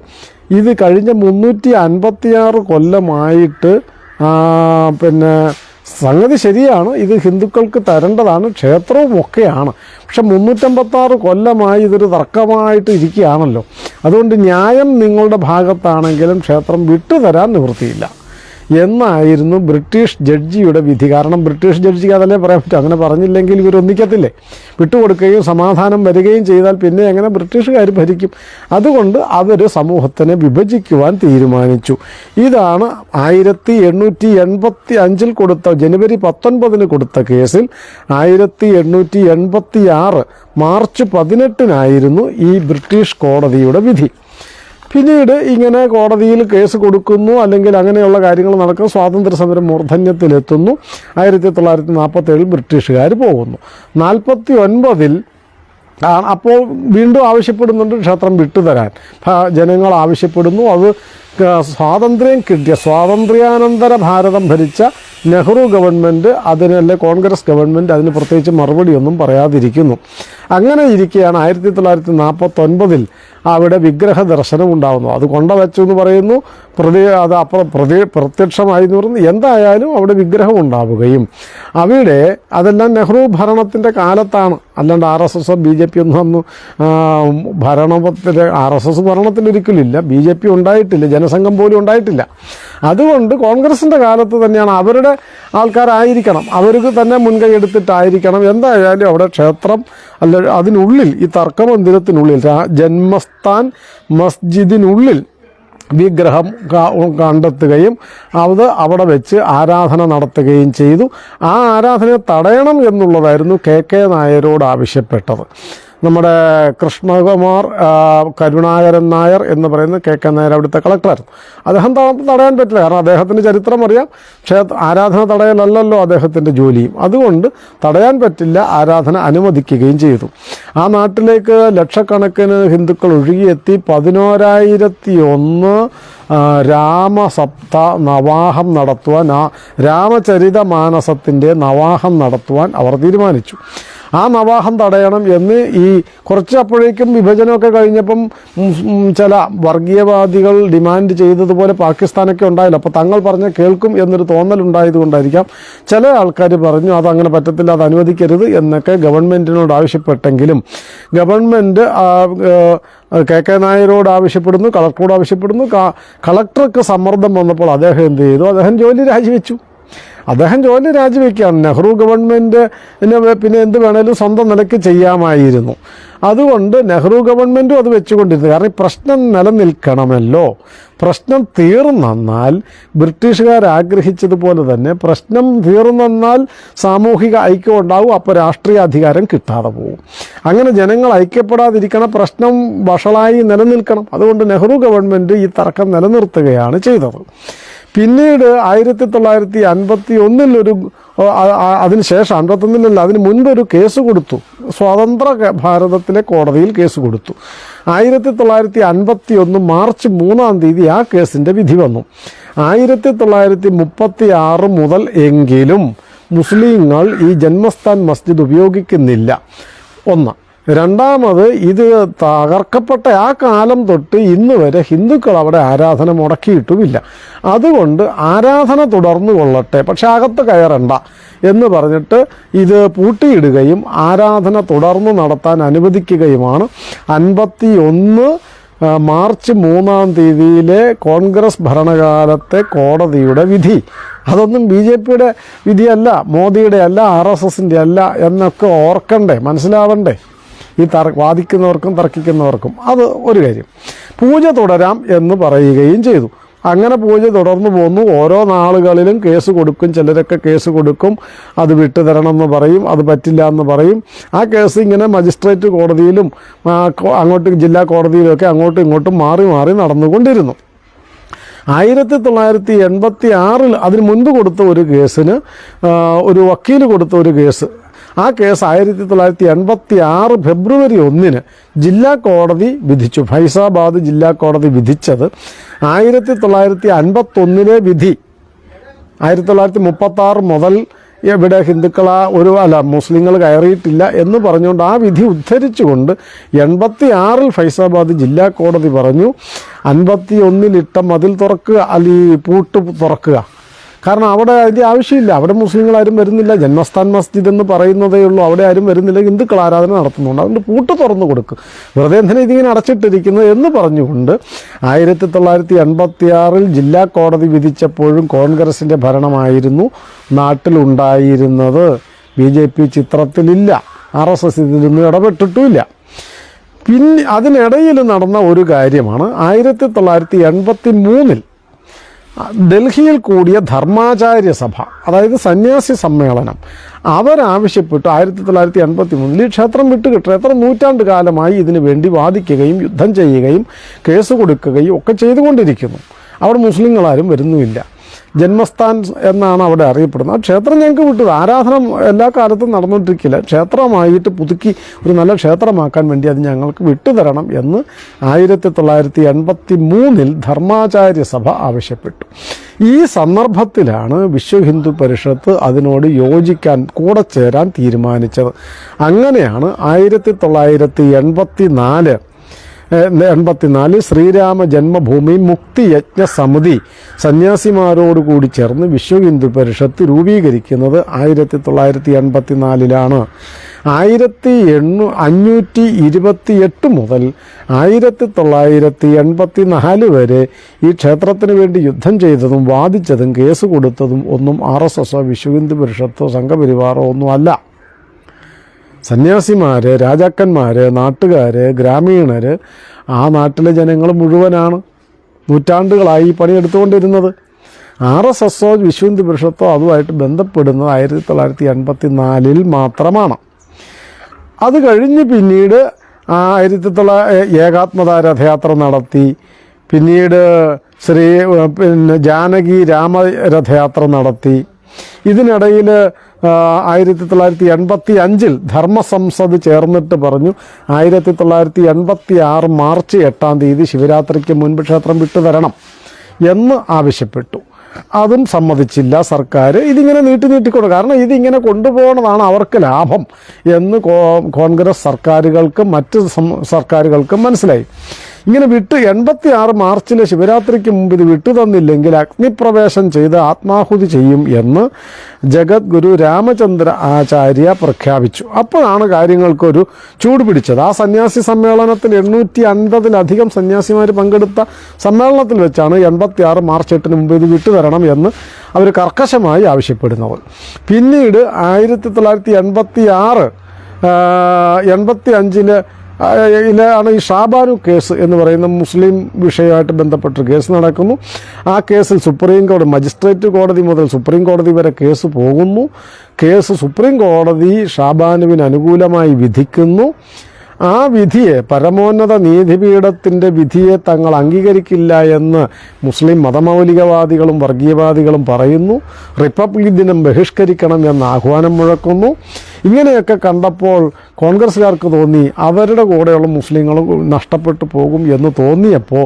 ഇത് കഴിഞ്ഞ 356 കൊല്ലമായിട്ട് സംഗതി ശരിയാണ്, ഇത് ഹിന്ദുക്കൾക്ക് തരേണ്ടതാണ്, ക്ഷേത്രവും ഒക്കെയാണ്. പക്ഷെ 356 കൊല്ലമായി ഇതൊരു തർക്കമായിട്ട് ഇരിക്കുകയാണല്ലോ. അതുകൊണ്ട് ന്യായം നിങ്ങളുടെ ഭാഗത്താണെങ്കിലും ക്ഷേത്രം വിട്ടുതരാൻ നിവൃത്തിയില്ല എന്നായിരുന്നു ബ്രിട്ടീഷ് ജഡ്ജിയുടെ വിധി. കാരണം ബ്രിട്ടീഷ് ജഡ്ജിക്ക് അതല്ലേ പറയാൻ പറ്റും. അങ്ങനെ പറഞ്ഞില്ലെങ്കിൽ ഇവരൊന്നിക്കത്തില്ലേ. വിട്ടുകൊടുക്കുകയും സമാധാനം വരികയും ചെയ്താൽ പിന്നെ എങ്ങനെ ബ്രിട്ടീഷുകാർ ഭരിക്കും? അതുകൊണ്ട് അവർ സമൂഹത്തിനെ വിഭജിക്കുവാൻ തീരുമാനിച്ചു. ഇതാണ് 1885 കൊടുത്ത ജനുവരി 19 കൊടുത്ത കേസിൽ 1886 മാർച്ച് 18 ഈ ബ്രിട്ടീഷ് കോടതിയുടെ വിധി. പിന്നീട് ഇങ്ങനെ കോടതിയിൽ കേസ് കൊടുക്കുന്നു, അല്ലെങ്കിൽ അങ്ങനെയുള്ള കാര്യങ്ങൾ നടക്കും. സ്വാതന്ത്ര്യ സമരം മൂർധന്യത്തിലെത്തുന്നു. 1947 ബ്രിട്ടീഷുകാർ പോകുന്നു. 49 അപ്പോൾ വീണ്ടും ആവശ്യപ്പെടുന്നുണ്ട് ക്ഷേത്രം വിട്ടുതരാൻ. ജനങ്ങൾ ആവശ്യപ്പെടുന്നു. അത് സ്വാതന്ത്ര്യം കിട്ടിയ സ്വാതന്ത്ര്യാനന്തര ഭാരതം ഭരിച്ച നെഹ്റു ഗവൺമെൻറ് കോൺഗ്രസ് ഗവൺമെൻറ് അതിന് പ്രത്യേകിച്ച് മറുപടിയൊന്നും പറയാതിരിക്കുന്നു. അങ്ങനെ ഇരിക്കുകയാണ് 1949 അവിടെ വിഗ്രഹ ദർശനം ഉണ്ടാകുന്നു. അത് കൊണ്ടുവച്ചു എന്ന് പറയുന്നു, പ്രത്യക്ഷമായി എന്ന് പറയുന്നു. എന്തായാലും അവിടെ വിഗ്രഹം ഉണ്ടാവുകയും അവിടെ അതെല്ലാം നെഹ്റു ഭരണത്തിൻ്റെ കാലത്താണ്. അല്ലാണ്ട് RSS BJP ഒന്നും അന്ന് ഭരണത്തിൽ RSS ഭരണത്തിലൊരിക്കലില്ല, BJP ഉണ്ടായിട്ടില്ല, ജനസംഘം പോലും ഉണ്ടായിട്ടില്ല. അതുകൊണ്ട് കോൺഗ്രസിൻ്റെ കാലത്ത് തന്നെയാണ്. അവരുടെ ആൾക്കാരായിരിക്കണം, അവർക്ക് തന്നെ മുൻകൈ എടുത്തിട്ടായിരിക്കണം. എന്തായാലും അവിടെ ക്ഷേത്രം അതിനുള്ളിൽ ഈ തർക്കമന്ദിരത്തിനുള്ളിൽ ജന്മസ്ഥാൻ മസ്ജിദിനുള്ളിൽ വിഗ്രഹം കണ്ടെത്തുകയും അത് അവിടെ വെച്ച് ആരാധന നടത്തുകയും ചെയ്തു. ആ ആരാധനയെ തടയണം എന്നുള്ളതായിരുന്നു കെ നായരോട് ആവശ്യപ്പെട്ടത്. നമ്മുടെ കൃഷ്ണകുമാർ കരുണാകരൻ നായർ എന്ന് പറയുന്ന കെ നായർ അവിടുത്തെ കളക്ടറായിരുന്നു. അദ്ദേഹം തടയാൻ പറ്റില്ല, കാരണം അദ്ദേഹത്തിൻ്റെ ചരിത്രം അറിയാം. ആരാധന തടയലല്ലല്ലോ അദ്ദേഹത്തിൻ്റെ ജോലിയും. അതുകൊണ്ട് തടയാൻ പറ്റില്ല, ആരാധന അനുവദിക്കുകയും ചെയ്തു. ആ നാട്ടിലേക്ക് ലക്ഷക്കണക്കിന് ഹിന്ദുക്കൾ ഒഴുകിയെത്തി 11,001 രാമസപ്ത നവാഹം നടത്തുവാൻ, രാമചരിതമാനസത്തിൻ്റെ നവാഹം നടത്തുവാൻ അവർ തീരുമാനിച്ചു. ആ നവാഹം തടയണം എന്ന് കുറച്ച് അപ്പോഴേക്കും വിഭജനമൊക്കെ കഴിഞ്ഞപ്പം ചില വർഗീയവാദികൾ ഡിമാൻഡ് ചെയ്തതുപോലെ പാകിസ്ഥാനൊക്കെ ഉണ്ടായില്ല. അപ്പോൾ തങ്ങൾ പറഞ്ഞ കേൾക്കും എന്നൊരു തോന്നലുണ്ടായതുകൊണ്ടായിരിക്കാം ചില ആൾക്കാർ പറഞ്ഞു അതങ്ങനെ പറ്റത്തില്ല, അത് അനുവദിക്കരുത് എന്നൊക്കെ ഗവൺമെൻറ്റിനോട് ആവശ്യപ്പെട്ടെങ്കിലും ഗവൺമെൻറ് കെ നായരോട് ആവശ്യപ്പെടുന്നു, കളക്ടറോട് ആവശ്യപ്പെടുന്നു. കളക്ടർക്ക് സമ്മർദ്ദം വന്നപ്പോൾ അദ്ദേഹം എന്ത് ചെയ്തു? അദ്ദേഹം ജോലി രാജിവെക്കുകയാണ്. നെഹ്റു ഗവൺമെൻറ്റിന് പിന്നെ എന്ത് വേണേലും സ്വന്തം നിലയ്ക്ക് ചെയ്യാമായിരുന്നു. അതുകൊണ്ട് നെഹ്റു ഗവൺമെൻറ്റും അത് വെച്ചുകൊണ്ടിരുന്നു. കാരണം ഈ പ്രശ്നം നിലനിൽക്കണമല്ലോ. പ്രശ്നം തീർന്നാൽ ബ്രിട്ടീഷുകാർ ആഗ്രഹിച്ചതുപോലെ തന്നെ പ്രശ്നം തീർന്നാൽ സാമൂഹിക ഐക്യം ഉണ്ടാവും, അപ്പോൾ രാഷ്ട്രീയ അധികാരം കിട്ടാതെ പോകും. അങ്ങനെ ജനങ്ങൾ ഐക്യപ്പെടാതിരിക്കണം, പ്രശ്നം വഷളായി നിലനിൽക്കണം. അതുകൊണ്ട് നെഹ്റു ഗവൺമെൻറ് ഈ തർക്കം നിലനിർത്തുകയാണ് ചെയ്തത്. പിന്നീട് 1951 അതിനുശേഷം 51 അതിന് മുൻപൊരു കേസ് കൊടുത്തു. സ്വതന്ത്ര ഭാരതത്തിലെ കോടതിയിൽ കേസ് കൊടുത്തു. 1951 മാർച്ച് 3 ആ കേസിൻ്റെ വിധി വന്നു. 1936 മുതൽ എങ്കിലും മുസ്ലിങ്ങൾ ഈ ജന്മസ്ഥാൻ മസ്ജിദ് ഉപയോഗിക്കുന്നില്ല. ഒന്ന്. രണ്ടാമത്, ഇത് തകർക്കപ്പെട്ട ആ കാലം തൊട്ട് ഇന്ന് വരെ ഹിന്ദുക്കൾ അവിടെ ആരാധന മുടക്കിയിട്ടുമില്ല. അതുകൊണ്ട് ആരാധന തുടർന്നു കൊള്ളട്ടെ, പക്ഷെ അകത്ത് കയറണ്ട എന്ന് പറഞ്ഞിട്ട് ഇത് പൂട്ടിയിടുകയും ആരാധന തുടർന്ന് നടത്താൻ അനുവദിക്കുകയുമാണ് 51 മാർച്ച് 3 കോൺഗ്രസ് ഭരണകാലത്തെ കോടതിയുടെ വിധി. അതൊന്നും BJPയുടെ വിധിയല്ല, മോദിയുടെ അല്ല, RSSൻ്റെ അല്ല എന്നൊക്കെ ഓർക്കണ്ടേ, മനസ്സിലാവണ്ടേ ഈ വാദിക്കുന്നവർക്കും തർക്കിക്കുന്നവർക്കും. അത് ഒരു കാര്യം. പൂജ തുടരാം എന്ന് പറയുകയും ചെയ്തു. അങ്ങനെ പൂജ തുടർന്നു പോന്നു. ഓരോ നാളുകളിലും കേസ് കൊടുക്കും, ചിലരൊക്കെ കേസ് കൊടുക്കും, അത് വിട്ടുതരണം എന്ന് പറയും, അത് പറ്റില്ല എന്ന് പറയും. ആ കേസ് ഇങ്ങനെ മജിസ്ട്രേറ്റ് കോടതിയിലും അങ്ങോട്ട് ജില്ലാ കോടതിയിലൊക്കെ അങ്ങോട്ടും ഇങ്ങോട്ടും മാറി മാറി നടന്നുകൊണ്ടിരുന്നു. 1986 അതിന് മുൻപ് കൊടുത്ത ഒരു കേസിന് ഒരു വക്കീൽ കൊടുത്ത ഒരു കേസ്, ആ കേസ് 1986 ഫെബ്രുവരി 1 ജില്ലാ കോടതി വിധിച്ചു. ഫൈസാബാദ് ജില്ലാ കോടതി വിധിച്ചത് 1951 വിധി 1936 മുതൽ ഇവിടെ മുസ്ലിങ്ങൾ കയറിയിട്ടില്ല എന്ന് പറഞ്ഞുകൊണ്ട് ആ വിധി ഉദ്ധരിച്ചുകൊണ്ട് 86 ഫൈസാബാദ് ജില്ലാ കോടതി പറഞ്ഞു 51 ഇട്ട മതിൽ തുറക്കുക, അല്ലെങ്കിൽ പൂട്ട് തുറക്കുക. കാരണം അവിടെ അതിൻ്റെ ആവശ്യമില്ല, അവിടെ മുസ്ലിങ്ങളാരും വരുന്നില്ല, ജന്മസ്ഥാൻ മസ്ജിദ് എന്ന് പറയുന്നതേ ഉള്ളൂ, അവിടെ ആരും വരുന്നില്ല, ഹിന്ദുക്കൾ ആരാധന നടത്തുന്നുണ്ട്, അതുകൊണ്ട് പൂട്ട് തുറന്നു കൊടുക്കും, വെറുതെ എന്തിനാ ഇതിങ്ങനെ അടച്ചിട്ടിരിക്കുന്നത് എന്ന് പറഞ്ഞുകൊണ്ട് 1986 ജില്ലാ കോടതി വിധിച്ചപ്പോഴും കോൺഗ്രസിൻ്റെ ഭരണമായിരുന്നു നാട്ടിലുണ്ടായിരുന്നത്. BJP ചിത്രത്തിലില്ല, RSS ഇതിലൊന്നും ഇടപെട്ടിട്ടുമില്ല. പിന്നെ അതിനിടയിൽ നടന്ന ഒരു കാര്യമാണ് 1983 ഡൽഹിയിൽ കൂടിയ ധർമാചാര്യ സഭ, അതായത് സന്യാസി സമ്മേളനം. അവരാവശ്യപ്പെട്ടു 1983 ഈ ക്ഷേത്രം വിട്ടുകിട്ടുക. എത്ര നൂറ്റാണ്ട് കാലമായി ഇതിനു വേണ്ടി വാദിക്കുകയും യുദ്ധം ചെയ്യുകയും കേസ് കൊടുക്കുകയും ഒക്കെ ചെയ്തുകൊണ്ടിരിക്കുന്നു. അവിടെ മുസ്ലിങ്ങളാരും വരുന്നുമില്ല. ജന്മസ്ഥാൻ എന്നാണ് അവിടെ അറിയപ്പെടുന്നത്. ആ ക്ഷേത്രം ഞങ്ങൾക്ക് വിട്ടു, ആരാധന എല്ലാ കാലത്തും നടന്നുകൊണ്ടിരിക്കില്ല, ക്ഷേത്രമായിട്ട് പുതുക്കി ഒരു നല്ല ക്ഷേത്രമാക്കാൻ വേണ്ടി അത് ഞങ്ങൾക്ക് വിട്ടുതരണം എന്ന് 1983 ധർമാചാര്യ സഭ ആവശ്യപ്പെട്ടു. ഈ സന്ദർഭത്തിലാണ് വിശ്വ ഹിന്ദു പരിഷത്ത് അതിനോട് യോജിക്കാൻ, കൂടെ ചേരാൻ തീരുമാനിച്ചത്. അങ്ങനെയാണ് 1984 ശ്രീരാമ ജന്മഭൂമി മുക്തി യജ്ഞ സമിതി സന്യാസിമാരോടുകൂടി ചേർന്ന് വിശ്വ ഹിന്ദു പരിഷത്ത് രൂപീകരിക്കുന്നത് 1984 1528 മുതൽ 1984 വരെ ഈ ക്ഷേത്രത്തിന് വേണ്ടി യുദ്ധം ചെയ്തതും വാദിച്ചതും കേസ് കൊടുത്തതും ഒന്നും RSS വിശ്വ ഹിന്ദു പരിഷത്തോ സംഘപരിവാറോ ഒന്നുമല്ല. സന്യാസിമാർ, രാജാക്കന്മാർ, നാട്ടുകാർ, ഗ്രാമീണർ, ആ നാട്ടിലെ ജനങ്ങൾ മുഴുവനാണ്. നൂറ്റാണ്ടുകളായി ഈ പണിയെടുത്തുകൊണ്ടിരുന്നത്. RSSO വിശ്വ ഹിന്ദു പരിഷത്തോ അതുമായിട്ട് ബന്ധപ്പെടുന്നത് 1984 മാത്രമാണ്. അത് കഴിഞ്ഞ് പിന്നീട് 1900 ഏകാത്മത രഥയാത്ര നടത്തി. പിന്നീട് ജാനകി രാമരഥയാത്ര നടത്തി. ഇതിനിടയിൽ 1985 ധർമ്മസംസദ് ചേർന്നിട്ട് പറഞ്ഞു 1986 മാർച്ച് 8 ശിവരാത്രിക്ക് മുൻപ് ക്ഷേത്രം വിട്ടുതരണം എന്ന് ആവശ്യപ്പെട്ടു. അതും സമ്മതിച്ചില്ല സർക്കാർ. ഇതിങ്ങനെ നീട്ടിക്കൊണ്ടു. കാരണം ഇതിങ്ങനെ കൊണ്ടുപോകുന്നതാണ് അവർക്ക് ലാഭം എന്ന് കോൺഗ്രസ് സർക്കാരുകൾക്കും മറ്റ് സർക്കാരുകൾക്കും മനസ്സിലായി. ഇങ്ങനെ 86 മാർച്ചിലെ ശിവരാത്രിക്ക് മുമ്പ് ഇത് വിട്ടു തന്നില്ലെങ്കിൽ അഗ്നിപ്രവേശം ചെയ്ത് ആത്മാഹുതി ചെയ്യും എന്ന് ജഗദ്ഗുരു രാമചന്ദ്ര ആചാര്യ പ്രഖ്യാപിച്ചു. അപ്പോഴാണ് കാര്യങ്ങൾക്കൊരു ചൂട് പിടിച്ചത്. ആ സന്യാസി സമ്മേളനത്തിൽ 850-ലധികം സന്യാസിമാർ പങ്കെടുത്ത സമ്മേളനത്തിൽ വെച്ചാണ് 86 മാർച്ച് 8 മുമ്പ് ഇത് വിട്ടുതരണം എന്ന് അവർ കർക്കശമായി ആവശ്യപ്പെടുന്നത്. പിന്നീട് 1986 85 ാണ് ഈ ഷാബാനു കേസ് എന്ന് പറയുന്ന മുസ്ലിം വിഷയമായിട്ട് ബന്ധപ്പെട്ട് കേസ് നടക്കുന്നു. ആ കേസിൽ സുപ്രീം കോടതി, മജിസ്ട്രേറ്റ് കോടതി മുതൽ സുപ്രീം കോടതി വരെ കേസ് പോകുന്നു. കേസ് സുപ്രീം കോടതി ഷാബാനുവിന് അനുകൂലമായി വിധിക്കുന്നു. ആ വിധിയെ, പരമോന്നത നീതിപീഠത്തിൻ്റെ വിധിയെ തങ്ങൾ അംഗീകരിക്കില്ല എന്ന് മുസ്ലിം മതമൗലികവാദികളും വർഗീയവാദികളും പറയുന്നു. റിപ്പബ്ലിക് ദിനം ബഹിഷ്കരിക്കണം എന്ന് ആഹ്വാനം മുഴക്കുന്നു. ഇങ്ങനെയൊക്കെ കണ്ടപ്പോൾ കോൺഗ്രസ്സുകാർക്ക് തോന്നി അവരുടെ കൂടെയുള്ള മുസ്ലിങ്ങൾ നഷ്ടപ്പെട്ടു പോകും എന്ന് തോന്നിയപ്പോൾ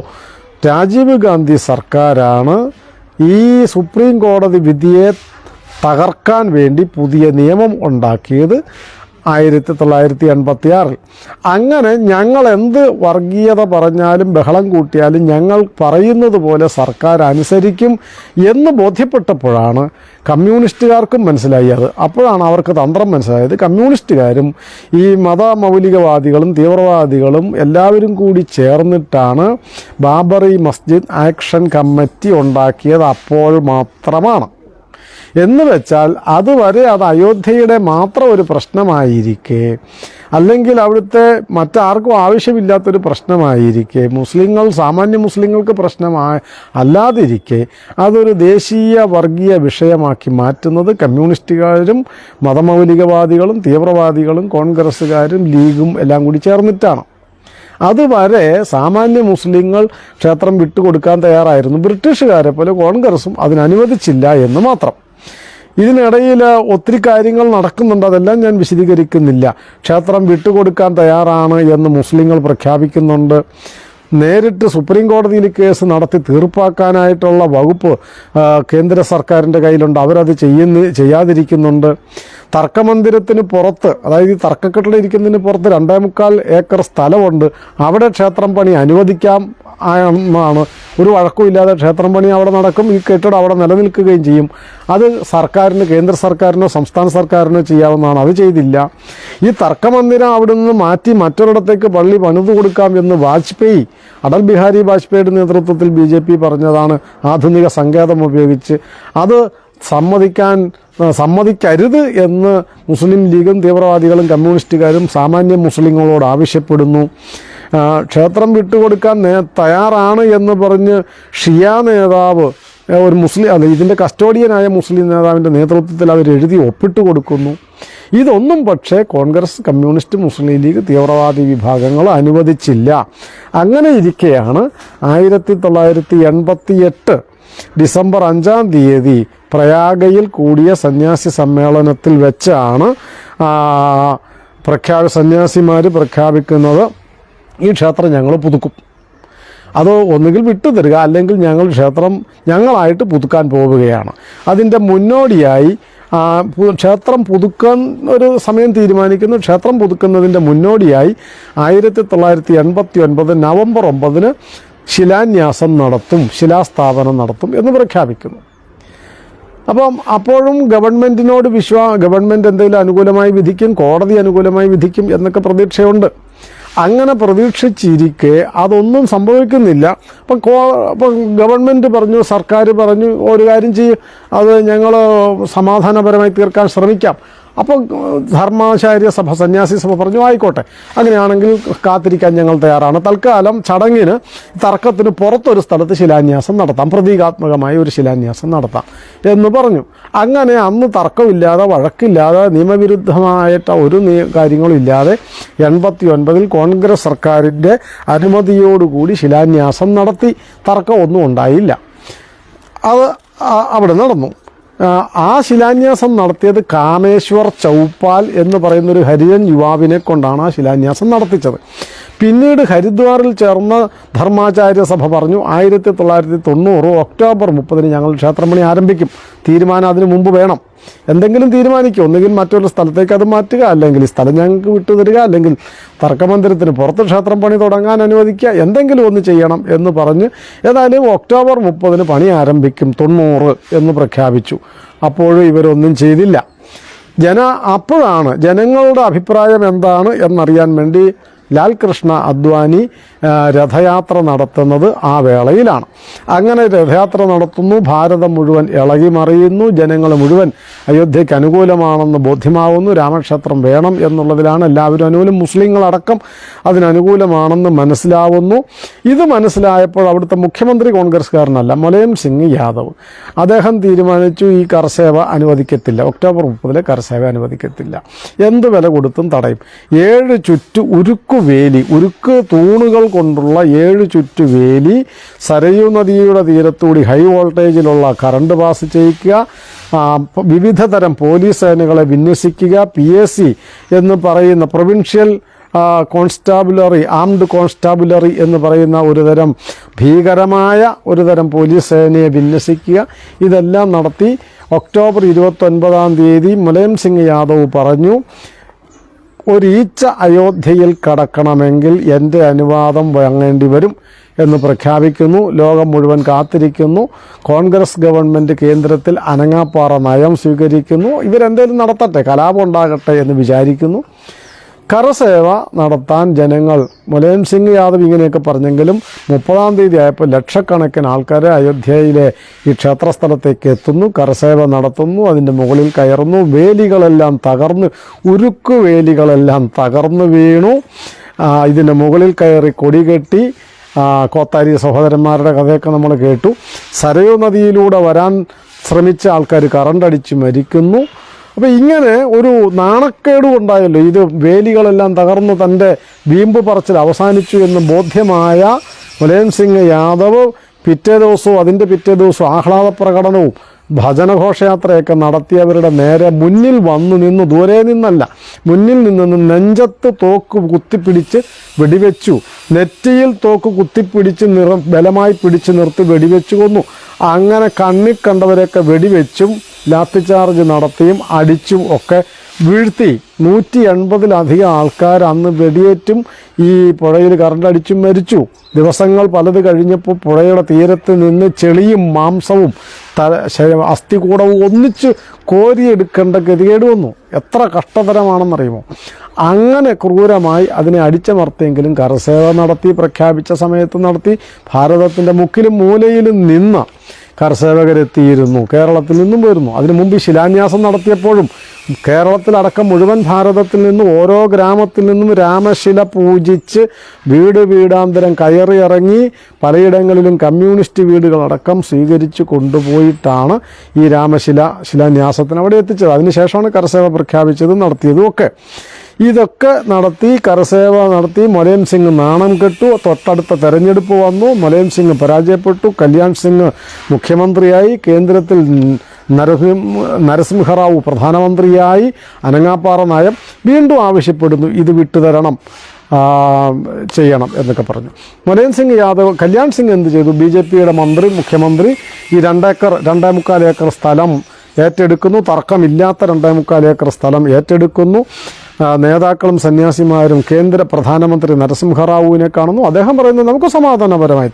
രാജീവ് ഗാന്ധി സർക്കാരാണ് ഈ സുപ്രീം കോടതി വിധിയെ തകർക്കാൻ വേണ്ടി പുതിയ നിയമം ഉണ്ടാക്കിയത് 1986. അങ്ങനെ ഞങ്ങൾ എന്ത് വർഗീയത പറഞ്ഞാലും ബഹളം കൂട്ടിയാലും ഞങ്ങൾ പറയുന്നത് പോലെ സർക്കാർ അനുസരിക്കും എന്ന് ബോധ്യപ്പെട്ടപ്പോഴാണ് കമ്മ്യൂണിസ്റ്റുകാർക്കും മനസ്സിലായി അത്. അപ്പോഴാണ് അവർക്ക് തന്ത്രം മനസ്സിലായത്. കമ്മ്യൂണിസ്റ്റുകാരും ഈ മതമൗലികവാദികളും തീവ്രവാദികളും എല്ലാവരും കൂടി ചേർന്നിട്ടാണ് ബാബറി മസ്ജിദ് ആക്ഷൻ കമ്മിറ്റി ഉണ്ടാക്കിയത്. അപ്പോൾ മാത്രമാണ്. എന്ന് വെച്ചാൽ അതുവരെ അത് അയോധ്യയുടെ മാത്രം ഒരു പ്രശ്നമായിരിക്കെ, അല്ലെങ്കിൽ അവിടുത്തെ മറ്റാർക്കും ആവശ്യമില്ലാത്തൊരു പ്രശ്നമായിരിക്കെ, സാമാന്യ മുസ്ലിങ്ങൾക്ക് അല്ലാതിരിക്കെ അതൊരു ദേശീയ വർഗീയ വിഷയമാക്കി മാറ്റുന്നത് കമ്മ്യൂണിസ്റ്റുകാരും മതമൗലികവാദികളും തീവ്രവാദികളും കോൺഗ്രസ്സുകാരും ലീഗും എല്ലാം കൂടി ചേർന്നിട്ടാണ്. അതുവരെ സാമാന്യ മുസ്ലിങ്ങൾ ക്ഷേത്രം വിട്ടുകൊടുക്കാൻ തയ്യാറായിരുന്നു. ബ്രിട്ടീഷുകാരെ പോലെ കോൺഗ്രസും അതിനനുവദിച്ചില്ല എന്ന് മാത്രം. ഇതിനിടയിൽ ഒത്തിരി കാര്യങ്ങൾ നടക്കുന്നുണ്ട്. അതെല്ലാം ഞാൻ വിശദീകരിക്കുന്നില്ല. ക്ഷേത്രം വിട്ടുകൊടുക്കാൻ തയ്യാറാണ് എന്ന് മുസ്ലിങ്ങൾ പ്രഖ്യാപിക്കുന്നുണ്ട്. നേരിട്ട് സുപ്രീം കോടതിയിൽ കേസ് നടത്തി തീർപ്പാക്കാനായിട്ടുള്ള വകുപ്പ് കേന്ദ്ര സർക്കാരിൻ്റെ കയ്യിലുണ്ട്. അവരത് ചെയ്യാതിരിക്കുന്നുണ്ട്. തർക്കമന്ദിരത്തിന് പുറത്ത്, അതായത് ഈ തർക്കക്കെട്ടിലിരിക്കുന്നതിന് പുറത്ത് 2.25 ഏക്കർ സ്ഥലമുണ്ട്. അവിടെ ക്ഷേത്രം പണി അനുവദിക്കാം എന്നാണ്. ഒരു വഴക്കുമില്ലാതെ ക്ഷേത്രം പണി അവിടെ നടക്കും. ഈ കെട്ടിടം അവിടെ നിലനിൽക്കുകയും ചെയ്യും. അത് സർക്കാരിന്, കേന്ദ്ര സർക്കാരിനോ സംസ്ഥാന സർക്കാരിനോ ചെയ്യാവുന്നതാണ്. അത് ചെയ്തില്ല. ഈ തർക്കമന്ദിരം അവിടെ നിന്ന് മാറ്റി മറ്റൊരിടത്തേക്ക് പള്ളി പണിതു കൊടുക്കാം എന്ന് അടൽ ബിഹാരി വാജ്പേയിയുടെ നേതൃത്വത്തിൽ BJP പറഞ്ഞതാണ് ആധുനിക സങ്കേതം ഉപയോഗിച്ച്. അത് സമ്മതിക്കരുത് എന്ന് മുസ്ലിം ലീഗും തീവ്രവാദികളും കമ്മ്യൂണിസ്റ്റുകാരും സാമാന്യ മുസ്ലിങ്ങളോട് ആവശ്യപ്പെടുന്നു. ക്ഷേത്രം വിട്ടുകൊടുക്കാൻ തയ്യാറാണ് എന്ന് പറഞ്ഞ് ഷിയ നേതാവ്, ഒരു മുസ്ലിം ഇതിൻ്റെ കസ്റ്റോഡിയനായ മുസ്ലിം നേതാവിൻ്റെ നേതൃത്വത്തിൽ അവരെഴുതി ഒപ്പിട്ട് കൊടുക്കുന്നു. ഇതൊന്നും പക്ഷേ കോൺഗ്രസ്, കമ്മ്യൂണിസ്റ്റ്, മുസ്ലിം ലീഗ്, തീവ്രവാദി വിഭാഗങ്ങൾ അനുവദിച്ചില്ല. അങ്ങനെ ഇരിക്കെയാണ് 1988 ഡിസംബർ 5 പ്രയാഗയിൽ കൂടിയ സന്യാസി സമ്മേളനത്തിൽ വെച്ചാണ് സന്യാസിമാർ പ്രഖ്യാപിക്കുന്നത്, ഈ ക്ഷേത്രം ഞങ്ങൾ പുതുക്കും. അത് ഒന്നുകിൽ വിട്ടുതരിക, അല്ലെങ്കിൽ ഞങ്ങൾ ക്ഷേത്രം ഞങ്ങളായിട്ട് പുതുക്കാൻ പോവുകയാണ്. അതിൻ്റെ മുന്നോടിയായി ക്ഷേത്രം പുതുക്കാൻ ഒരു സമയം തീരുമാനിക്കുന്നു. ക്ഷേത്രം പുതുക്കുന്നതിൻ്റെ മുന്നോടിയായി 1989 നവംബർ 9 ശിലാസ്ഥാപനം നടത്തും എന്ന് പ്രഖ്യാപിക്കുന്നു. അപ്പം അപ്പോഴും ഗവൺമെൻറ് എന്തെങ്കിലും അനുകൂലമായി വിധിക്കും, കോടതി അനുകൂലമായി വിധിക്കും എന്നൊക്കെ പ്രതീക്ഷയുണ്ട്. അങ്ങനെ പ്രതീക്ഷിച്ചിരിക്കെ അതൊന്നും സംഭവിക്കുന്നില്ല. അപ്പം ഗവൺമെൻറ് പറഞ്ഞു, സർക്കാർ പറഞ്ഞു, ഒരു കാര്യം ചെയ്യും, അത് ഞങ്ങൾ സമാധാനപരമായി തീർക്കാൻ ശ്രമിക്കാം. അപ്പോൾ ധർമാചാര്യ സഭ, സന്യാസി സഭ പറഞ്ഞു ആയിക്കോട്ടെ, അങ്ങനെയാണെങ്കിൽ കാത്തിരിക്കാൻ ഞങ്ങൾ തയ്യാറാണ്. തൽക്കാലം ചടങ്ങിന് തർക്കത്തിന് പുറത്തൊരു സ്ഥലത്ത് ശിലാന്യാസം നടത്താം, പ്രതീകാത്മകമായ ഒരു ശിലാന്യാസം നടത്താം എന്ന് പറഞ്ഞു. അങ്ങനെ അന്ന് തർക്കമില്ലാതെ, വഴക്കില്ലാതെ, നിയമവിരുദ്ധമായിട്ട് ഒരു കാര്യങ്ങളും ഇല്ലാതെ 89 കോൺഗ്രസ് സർക്കാരിൻ്റെ അനുമതിയോടുകൂടി ശിലാന്യാസം നടത്തി. തർക്കമൊന്നും ഉണ്ടായില്ല. അത് അവിടെ നടന്നു. ആ ശിലാന്യാസം നടത്തിയത് കാമേശ്വർ ചൗപ്പാൽ എന്ന് പറയുന്നൊരു ഹരിജൻ യുവാവിനെ കൊണ്ടാണ് ആ ശിലാന്യാസം നടത്തിച്ചത്. പിന്നീട് ഹരിദ്വാറിൽ ചേർന്ന ധർമാചാര്യ സഭ പറഞ്ഞു 1990 ഒക്ടോബർ 30 ഞങ്ങൾ ക്ഷേത്രപണി ആരംഭിക്കും. തീരുമാനം അതിനു മുമ്പ് വേണം. എന്തെങ്കിലും തീരുമാനിക്കും, ഒന്നുകിൽ മറ്റൊരു സ്ഥലത്തേക്ക് അത് മാറ്റുക, അല്ലെങ്കിൽ ഈ സ്ഥലം ഞങ്ങൾക്ക് വിട്ടുതരിക, അല്ലെങ്കിൽ തർക്കമന്ദിരത്തിന് പുറത്ത് ക്ഷേത്രം പണി തുടങ്ങാൻ അനുവദിക്കുക, എന്തെങ്കിലും ഒന്ന് ചെയ്യണം എന്ന് പറഞ്ഞ് ഏതായാലും ഒക്ടോബർ 30 പണി ആരംഭിക്കും 90 എന്ന് പ്രഖ്യാപിച്ചു. അപ്പോഴും ഇവരൊന്നും ചെയ്തില്ല. അപ്പോഴാണ് ജനങ്ങളുടെ അഭിപ്രായം എന്താണ് എന്നറിയാൻ വേണ്ടി ലാൽകൃഷ്ണ അദ്വാനി രഥയാത്ര നടത്തുന്നത് ആ വേളയിലാണ്. അങ്ങനെ രഥയാത്ര നടത്തുന്നു. ഭാരതം മുഴുവൻ ഇളകി മറിയുന്നു. ജനങ്ങൾ മുഴുവൻ അയോധ്യയ്ക്ക് അനുകൂലമാണെന്ന് ബോധ്യമാവുന്നു. രാമക്ഷേത്രം വേണം എന്നുള്ളതിലാണ് എല്ലാവരും അനുകൂലം. മുസ്ലിങ്ങളടക്കം അതിനനുകൂലമാണെന്ന് മനസ്സിലാവുന്നു. ഇത് മനസ്സിലായപ്പോൾ അവിടുത്തെ മുഖ്യമന്ത്രി കോൺഗ്രസ്സുകാരനല്ല, മുലായം സിംഗ് യാദവ്. അദ്ദേഹം തീരുമാനിച്ചു ഈ കർസേവ അനുവദിക്കത്തില്ല, ഒക്ടോബർ 30 കർസേവ അനുവദിക്കത്തില്ല, എന്ത് വില കൊടുത്തും തടയും. 7 ചുറ്റു ഉരുക്ക് തൂണുകൾ കൊണ്ടുള്ള 7 ചുറ്റു വേലി, സരയൂ നദിയുടെ തീരത്തൂടി ഹൈ വോൾട്ടേജിലുള്ള കറണ്ട് പാസ് ചെയ്യിക്കുക, വിവിധ തരം പോലീസ് സേനകളെ വിന്യസിക്കുക, PAC എന്ന് പറയുന്ന പ്രൊവിൻഷ്യൽ കോൺസ്റ്റാബുലറി, ആംഡ് കോൺസ്റ്റാബുലറി എന്ന് പറയുന്ന ഒരുതരം ഭീകരമായ ഒരുതരം പോലീസ് സേനയെ വിന്യസിക്കുക. ഇതെല്ലാം നടത്തി ഒക്ടോബർ 29 മുലായം സിംഗ് യാദവ് പറഞ്ഞു, ഒരീച്ച അയോധ്യയിൽ കടക്കണമെങ്കിൽ എൻ്റെ അനുവാദം വാങ്ങേണ്ടി വരും എന്ന് പ്രഖ്യാപിക്കുന്നു. ലോകം മുഴുവൻ കാത്തിരിക്കുന്നു. കോൺഗ്രസ് ഗവൺമെൻറ് കേന്ദ്രത്തിൽ അനങ്ങാപ്പാറ നയം സ്വീകരിക്കുന്നു. ഇവരെന്തെങ്കിലും നടത്തട്ടെ, കലാപം ഉണ്ടാകട്ടെ എന്ന് വിചാരിക്കുന്നു. കരസേവ നടത്താൻ ജനങ്ങൾ, മുലായം സിംഗ് യാദവ് ഇങ്ങനെയൊക്കെ പറഞ്ഞെങ്കിലും 30 ആയപ്പോൾ ലക്ഷക്കണക്കിന് ആൾക്കാർ അയോധ്യയിലെ ഈ ക്ഷേത്രസ്ഥലത്തേക്ക് എത്തുന്നു, കരസേവ നടത്തുന്നു, അതിൻ്റെ മുകളിൽ കയറുന്നു. വേലികളെല്ലാം തകർന്ന്, ഉരുക്ക് വേലികളെല്ലാം തകർന്നു വീണു. ഇതിൻ്റെ മുകളിൽ കയറി കൊടികെട്ടി. കോത്താരി സഹോദരന്മാരുടെ കഥയൊക്കെ നമ്മൾ കേട്ടു. സരയൂ നദിയിലൂടെ വരാൻ ശ്രമിച്ച ആൾക്കാർ കറണ്ടടിച്ച് മരിക്കുന്നു. അപ്പോൾ ഇങ്ങനെ ഒരു നാണക്കേട് ഉണ്ടായല്ലോ. ഇത് വേലികളെല്ലാം തകർന്ന് തൻ്റെ വീമ്പ് പറച്ചിൽ അവസാനിച്ചു എന്ന് ബോധ്യമായ മുലായം സിംഗ് യാദവ് പിറ്റേ ദിവസവും ആഹ്ലാദ പ്രകടനവും ഭജനഘോഷയാത്രയൊക്കെ നടത്തിയവരുടെ നേരെ മുന്നിൽ വന്നു നിന്ന്, ദൂരെ നിന്നല്ല, മുന്നിൽ നിന്ന് നെഞ്ചത്ത് തോക്ക് കുത്തിപ്പിടിച്ച് വെടിവെച്ചു. നെറ്റിയിൽ തോക്ക് കുത്തിപ്പിടിച്ച് ബലമായി പിടിച്ച് നിർത്തി വെടിവെച്ചു കൊന്നു. അങ്ങനെ കണ്ണിൽ കണ്ടവരെയൊക്കെ വെടിവെച്ചും ലാത്തി ചാർജ് നടത്തിയും അടിച്ചും ഒക്കെ വീഴ്ത്തി. 180-ലധികം ആൾക്കാർ അന്ന് വെടിയേറ്റും ഈ പുഴയിൽ കറണ്ടടിച്ചും മരിച്ചു. ദിവസങ്ങൾ പലത് കഴിഞ്ഞപ്പോൾ പുഴയുടെ തീരത്ത് നിന്ന് ചെളിയും മാംസവും അസ്ഥികൂടവും ഒന്നിച്ച് കോരിയെടുക്കേണ്ട ഗതികേട് വന്നു. എത്ര കഷ്ടതരമാണെന്നറിയുമോ? അങ്ങനെ ക്രൂരമായി അതിനെ അടിച്ചമർത്തിയെങ്കിലും കരസേവ നടത്തി, പ്രഖ്യാപിച്ച സമയത്ത് നടത്തി. ഭാരതത്തിൻ്റെ മുക്കിലും മൂലയിലും നിന്ന് കർഷകരെത്തിയിരുന്നു. കേരളത്തിൽ നിന്നും വരുന്നു. അതിനു മുമ്പ് ശിലാന്യാസം നടത്തിയപ്പോഴും കേരളത്തിലടക്കം മുഴുവൻ ഭാരതത്തിൽ നിന്നും ഓരോ ഗ്രാമത്തിൽ നിന്നും രാമശില പൂജിച്ച് വീടാന്തരം കയറി ഇറങ്ങി പലയിടങ്ങളിലും കമ്മ്യൂണിസ്റ്റ് വീടുകളടക്കം സ്വീകരിച്ച് കൊണ്ടുപോയിട്ടാണ് ഈ ശിലാന്യാസത്തിന് അവിടെ എത്തിച്ചത്. അതിനുശേഷമാണ് കരസേവ പ്രഖ്യാപിച്ചതും നടത്തിയതും ഒക്കെ. ഇതൊക്കെ നടത്തി, കരസേവ നടത്തി. മുലായം സിംഗ് നാണം കെട്ടു. തൊട്ടടുത്ത തെരഞ്ഞെടുപ്പ് വന്നു. മുലായം സിംഗ് പരാജയപ്പെട്ടു. കല്യാൺ സിംഗ് മുഖ്യമന്ത്രിയായി. കേന്ദ്രത്തിൽ നരസിംഹറാവു പ്രധാനമന്ത്രിയായി. അനങ്ങാപ്പാറ നയം വീണ്ടും ആവശ്യപ്പെടുന്നു, ഇത് വിട്ടുതരണം, ചെയ്യണം എന്നൊക്കെ പറഞ്ഞു. മുലായം സിംഗ് യാദവ്, കല്യാൺ സിംഗ് എന്ത് ചെയ്തു? BJPയുടെ മുഖ്യമന്ത്രി ഈ 2.25 ഏക്കർ സ്ഥലം ഏറ്റെടുക്കുന്നു. തർക്കമില്ലാത്ത 2.25 ഏക്കർ സ്ഥലം ഏറ്റെടുക്കുന്നു. നേതാക്കളും സന്യാസിമാരും കേന്ദ്ര പ്രധാനമന്ത്രി നരസിംഹറാവുവിനെ കാണുന്നു. അദ്ദേഹം പറയുന്നു, നമുക്ക് സമാധാനപരമായി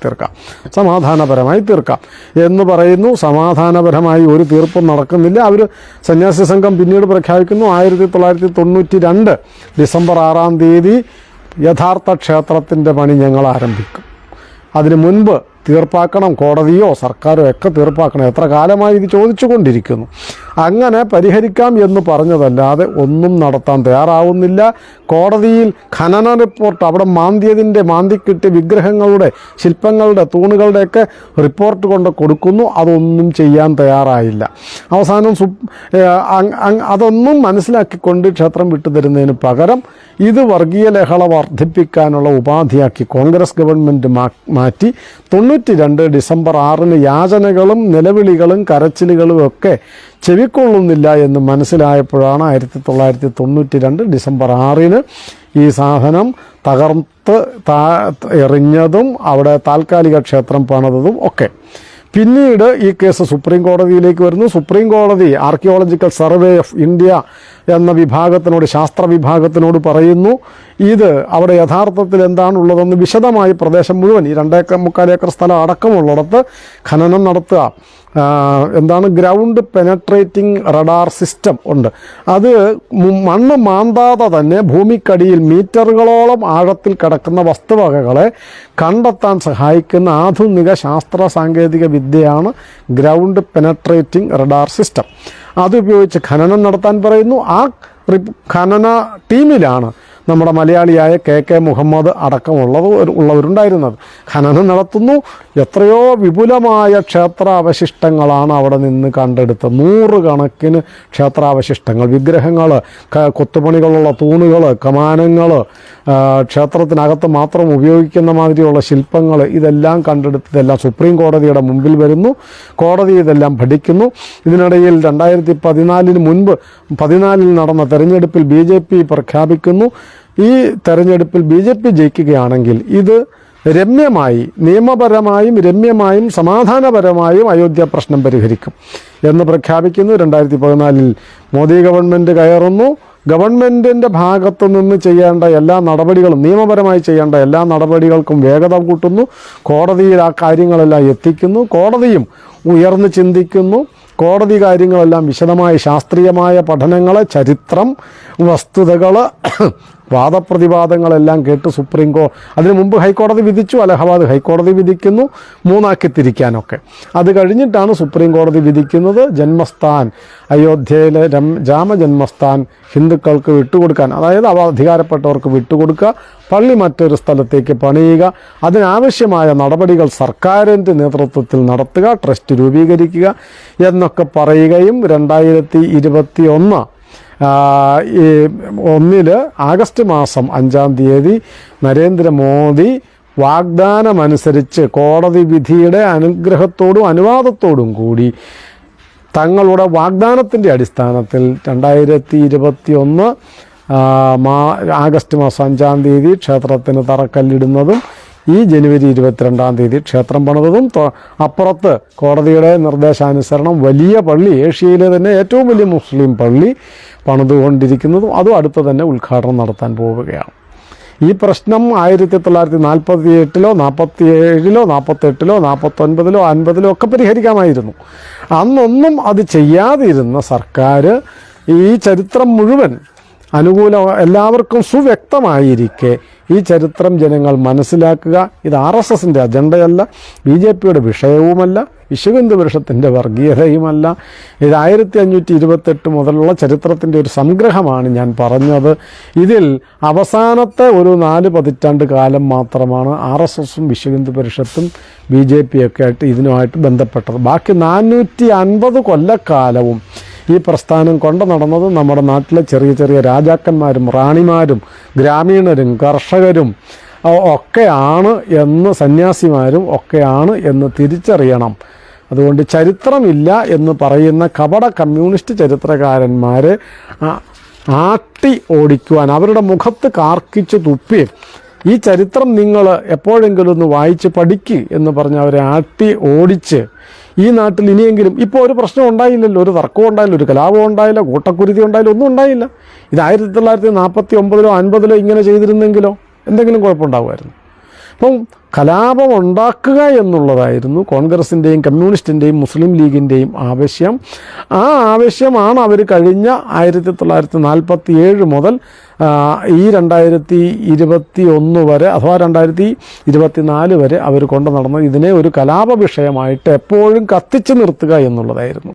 തീർക്കാം എന്ന് പറയുന്നു. സമാധാനപരമായി ഒരു തീർപ്പും നടക്കുന്നില്ല. അവർ സന്യാസി സംഘം പിന്നീട് പ്രഖ്യാപിക്കുന്നു 1992 ഡിസംബർ 6 യഥാർത്ഥ ക്ഷേത്രത്തിൻ്റെ പണി ഞങ്ങൾ ആരംഭിക്കും. അതിനു മുൻപ് തീർപ്പാക്കണം, കോടതിയോ സർക്കാരോ ഒക്കെ തീർപ്പാക്കണം. എത്ര കാലമായി ഇത് ചോദിച്ചുകൊണ്ടിരിക്കുന്നു. അങ്ങനെ പരിഹരിക്കാം എന്ന് പറഞ്ഞതല്ലാതെ ഒന്നും നടത്താൻ തയ്യാറാവുന്നില്ല. കോടതിയിൽ ഖനന റിപ്പോർട്ട് അവിടെ മാന്തിക്കിട്ടിയ വിഗ്രഹങ്ങളുടെ, ശില്പങ്ങളുടെ, തൂണുകളുടെയൊക്കെ റിപ്പോർട്ട് കൊണ്ട് കൊടുക്കുന്നു. അതൊന്നും ചെയ്യാൻ തയ്യാറായില്ല. അവസാനം അതൊന്നും മനസ്സിലാക്കിക്കൊണ്ട് ക്ഷേത്രം വിട്ടുതരുന്നതിന് പകരം ഇത് വർഗീയ ലഹള വർദ്ധിപ്പിക്കാനുള്ള ഉപാധിയാക്കി കോൺഗ്രസ് ഗവൺമെൻറ് മാറ്റി 92 ഡിസംബർ 6 യാചനകളും നിലവിളികളും കരച്ചിലുകളും ഒക്കെ ചെവിക്കൊള്ളുന്നില്ല എന്ന് മനസ്സിലായപ്പോഴാണ് 1992 ഡിസംബർ 6 ഈ സാധനം തകർത്ത് എറിഞ്ഞതും അവിടെ താൽക്കാലിക ക്ഷേത്രം പണിതതും ഒക്കെ. പിന്നീട് ഈ കേസ് സുപ്രീം കോടതിയിലേക്ക് വരുന്നു. സുപ്രീം കോടതി ആർക്കിയോളജിക്കൽ സർവേ ഓഫ് ഇന്ത്യ എന്ന വിഭാഗത്തിനോട്, ശാസ്ത്ര വിഭാഗത്തിനോട് പറയുന്നു, ഇത് അവിടെ യഥാർത്ഥത്തിൽ എന്താണുള്ളതെന്ന് വിശദമായി പ്രദേശം മുഴുവൻ ഈ 2.25 ഏക്കർ സ്ഥലം അടക്കമുള്ളിടത്ത് ഖനനം നടത്തുക. എന്താണ് ഗ്രൗണ്ട് പെനട്രേറ്റിംഗ് റഡാർ സിസ്റ്റം ഉണ്ട്. അത് മണ്ണ് മാന്താതെ തന്നെ ഭൂമിക്കടിയിൽ മീറ്ററുകളോളം ആഴത്തിൽ കിടക്കുന്ന വസ്തുവകകളെ കണ്ടെത്താൻ സഹായിക്കുന്ന ആധുനിക ശാസ്ത്ര സാങ്കേതിക വിദ്യയാണ് ഗ്രൗണ്ട് പെനട്രേറ്റിംഗ് റഡാർ സിസ്റ്റം. അതുപയോഗിച്ച് ഖനനം നടത്താൻ പറയുന്നു. ആ ഖനന ടീമിലാണ് നമ്മുടെ മലയാളിയായ KK മുഹമ്മദ് ഉള്ളവരുണ്ടായിരുന്നത്. ഖനനം നടത്തുന്നു. എത്രയോ വിപുലമായ ക്ഷേത്രാവശിഷ്ടങ്ങളാണ് അവിടെ നിന്ന് കണ്ടെടുത്തത്. 100 കണക്കിന് ക്ഷേത്രാവശിഷ്ടങ്ങൾ, വിഗ്രഹങ്ങൾ, കൊത്തുപണികളുള്ള തൂണുകൾ, കമാനങ്ങൾ, ക്ഷേത്രത്തിനകത്ത് മാത്രം ഉപയോഗിക്കുന്ന മാതിരിയുള്ള ശില്പങ്ങൾ, ഇതെല്ലാം കണ്ടെടുത്തതെല്ലാം സുപ്രീം കോടതിയുടെ മുമ്പിൽ വരുന്നു. കോടതി ഇതെല്ലാം പഠിക്കുന്നു. ഇതിനിടയിൽ 2014 മുൻപ് 14 നടന്ന തെരഞ്ഞെടുപ്പിൽ BJP പ്രഖ്യാപിക്കുന്നു, ഈ തെരഞ്ഞെടുപ്പിൽ BJP ജയിക്കുകയാണെങ്കിൽ ഇത് രമ്യമായി, നിയമപരമായും രമ്യമായും സമാധാനപരമായും അയോധ്യ പ്രശ്നം പരിഹരിക്കും എന്ന് പ്രഖ്യാപിക്കുന്നു. 2014 മോദി ഗവൺമെൻറ് കയറുന്നു. ഗവൺമെൻറ്റിൻ്റെ ഭാഗത്തു നിന്ന് ചെയ്യേണ്ട എല്ലാ നടപടികളും, നിയമപരമായി ചെയ്യേണ്ട എല്ലാ നടപടികൾക്കും വേഗത കൂട്ടുന്നു. കോടതിയിൽ ആ കാര്യങ്ങളെല്ലാം എത്തിക്കുന്നു. കോടതിയും ഉയർന്ന് ചിന്തിക്കുന്നു. കോടതി കാര്യങ്ങളെല്ലാം വിശദമായ ശാസ്ത്രീയമായ പഠനങ്ങൾ, ചരിത്രം, വസ്തുതകൾ, വാദപ്രതിവാദങ്ങളെല്ലാം കേട്ട് അതിനു മുമ്പ് ഹൈക്കോടതി വിധിച്ചു, അലഹബാദ് ഹൈക്കോടതി വിധിക്കുന്നു 3 ആക്കി തിരിക്കാനൊക്കെ. അത് കഴിഞ്ഞിട്ടാണ് സുപ്രീം കോടതി വിധിക്കുന്നത് ജന്മസ്ഥാൻ, അയോധ്യയിലെ രാമജന്മസ്ഥാൻ ഹിന്ദുക്കൾക്ക് വിട്ടുകൊടുക്കാൻ, അതായത് അവ അധികാരപ്പെട്ടവർക്ക് വിട്ടുകൊടുക്കുക, പള്ളി മറ്റൊരു സ്ഥലത്തേക്ക് പണിയുക, അതിനാവശ്യമായ നടപടികൾ സർക്കാരിൻ്റെ നേതൃത്വത്തിൽ നടത്തുക, ട്രസ്റ്റ് രൂപീകരിക്കുക എന്നൊക്കെ പറയുകയും 2021 ആഗസ്റ്റ് മാസം 5-ാം തീയതി നരേന്ദ്രമോദി വാഗ്ദാനമനുസരിച്ച് കോടതി വിധിയുടെ അനുഗ്രഹത്തോടും അനുവാദത്തോടും കൂടി തങ്ങളുടെ വാഗ്ദാനത്തിൻ്റെ അടിസ്ഥാനത്തിൽ 2021 ആഗസ്റ്റ് മാസം 5-ാം തീയതി ക്ഷേത്രത്തിന് തറക്കല്ലിടുന്നതും ഈ ജനുവരി 22-ാം തീയതി ക്ഷേത്രം പണിതതും, അപ്പുറത്ത് കോടതിയുടെ നിർദ്ദേശാനുസരണം വലിയ പള്ളി, ഏഷ്യയിലെ തന്നെ ഏറ്റവും വലിയ മുസ്ലിം പള്ളി പണിതുകൊണ്ടിരിക്കുന്നതും അതും അടുത്ത് തന്നെ ഉദ്ഘാടനം നടത്താൻ പോവുകയാണ്. ഈ പ്രശ്നം 1948-ലോ 47-ലോ 48-ലോ 49-ലോ 50-ലോ ഒക്കെ പരിഹരിക്കാമായിരുന്നു. അന്നൊന്നും അത് ചെയ്യാതിരുന്ന സർക്കാർ ഈ ചരിത്രം മുഴുവൻ എല്ലാവർക്കും സുവ്യക്തമായിരിക്കെ ഈ ചരിത്രം ജനങ്ങൾ മനസ്സിലാക്കുക. ഇത് RSSൻ്റെ അജണ്ടയല്ല, BJPയുടെ വിഷയവുമല്ല, വിശ്വഹിന്ദു പരിഷത്തിൻ്റെ വർഗീയതയുമല്ല. ഇത് 1528 മുതലുള്ള ചരിത്രത്തിൻ്റെ ഒരു സംഗ്രഹമാണ് ഞാൻ പറഞ്ഞത്. ഇതിൽ അവസാനത്തെ ഒരു 4 പതിറ്റാണ്ട് കാലം മാത്രമാണ് RSSും വിശ്വഹിന്ദു പരിഷത്തും BJPയൊക്കെ ആയിട്ട് ഇതിനുമായിട്ട് ബന്ധപ്പെട്ടത്. ബാക്കി 450 കൊല്ലക്കാലവും ഈ പ്രസ്ഥാനം കൊണ്ടു നടന്നത് നമ്മുടെ നാട്ടിലെ ചെറിയ ചെറിയ രാജാക്കന്മാരും റാണിമാരും ഗ്രാമീണരും കർഷകരും ഒക്കെയാണ് എന്ന്, സന്യാസിമാരും ഒക്കെയാണ് എന്ന് തിരിച്ചറിയണം. അതുകൊണ്ട് ചരിത്രമില്ല എന്ന് പറയുന്ന കപട കമ്മ്യൂണിസ്റ്റ് ചരിത്രകാരന്മാരെ ആട്ടി ഓടിക്കുവാൻ, അവരുടെ മുഖത്ത് കാർക്കിച്ച് തുപ്പി ഈ ചരിത്രം നിങ്ങൾ എപ്പോഴെങ്കിലും ഒന്ന് വായിച്ച് പഠിക്ക് എന്ന് പറഞ്ഞ് അവരെ ആട്ടി ഓടിച്ച് ഈ നാട്ടിൽ ഇനിയെങ്കിലും, ഇപ്പോൾ ഒരു പ്രശ്നം ഉണ്ടായില്ലല്ലോ, ഒരു തർക്കവും ഉണ്ടായില്ല, ഒരു കലാപവും ഉണ്ടായില്ല, കൂട്ടക്കുരുതി ഉണ്ടായില്ല, ഒന്നും ഉണ്ടായില്ല. ഇത് 1949-ലോ 50-ലോ ഇങ്ങനെ ചെയ്തിരുന്നെങ്കിലോ എന്തെങ്കിലും കുഴപ്പമുണ്ടാകുമായിരുന്നു. അപ്പം കലാപം ഉണ്ടാക്കുക എന്നുള്ളതായിരുന്നു കോൺഗ്രസിൻ്റെയും കമ്മ്യൂണിസ്റ്റിൻ്റെയും മുസ്ലിം ലീഗിൻ്റെയും ആവശ്യം. ആ ആവശ്യമാണ് അവർ കഴിഞ്ഞ 1947 മുതൽ ഈ 2021 വരെ അഥവാ 2024 വരെ അവർ കൊണ്ടു നടന്നത്. ഇതിനെ ഒരു കലാപ വിഷയമായിട്ട് എപ്പോഴും കത്തിച്ചു നിർത്തുക എന്നുള്ളതായിരുന്നു.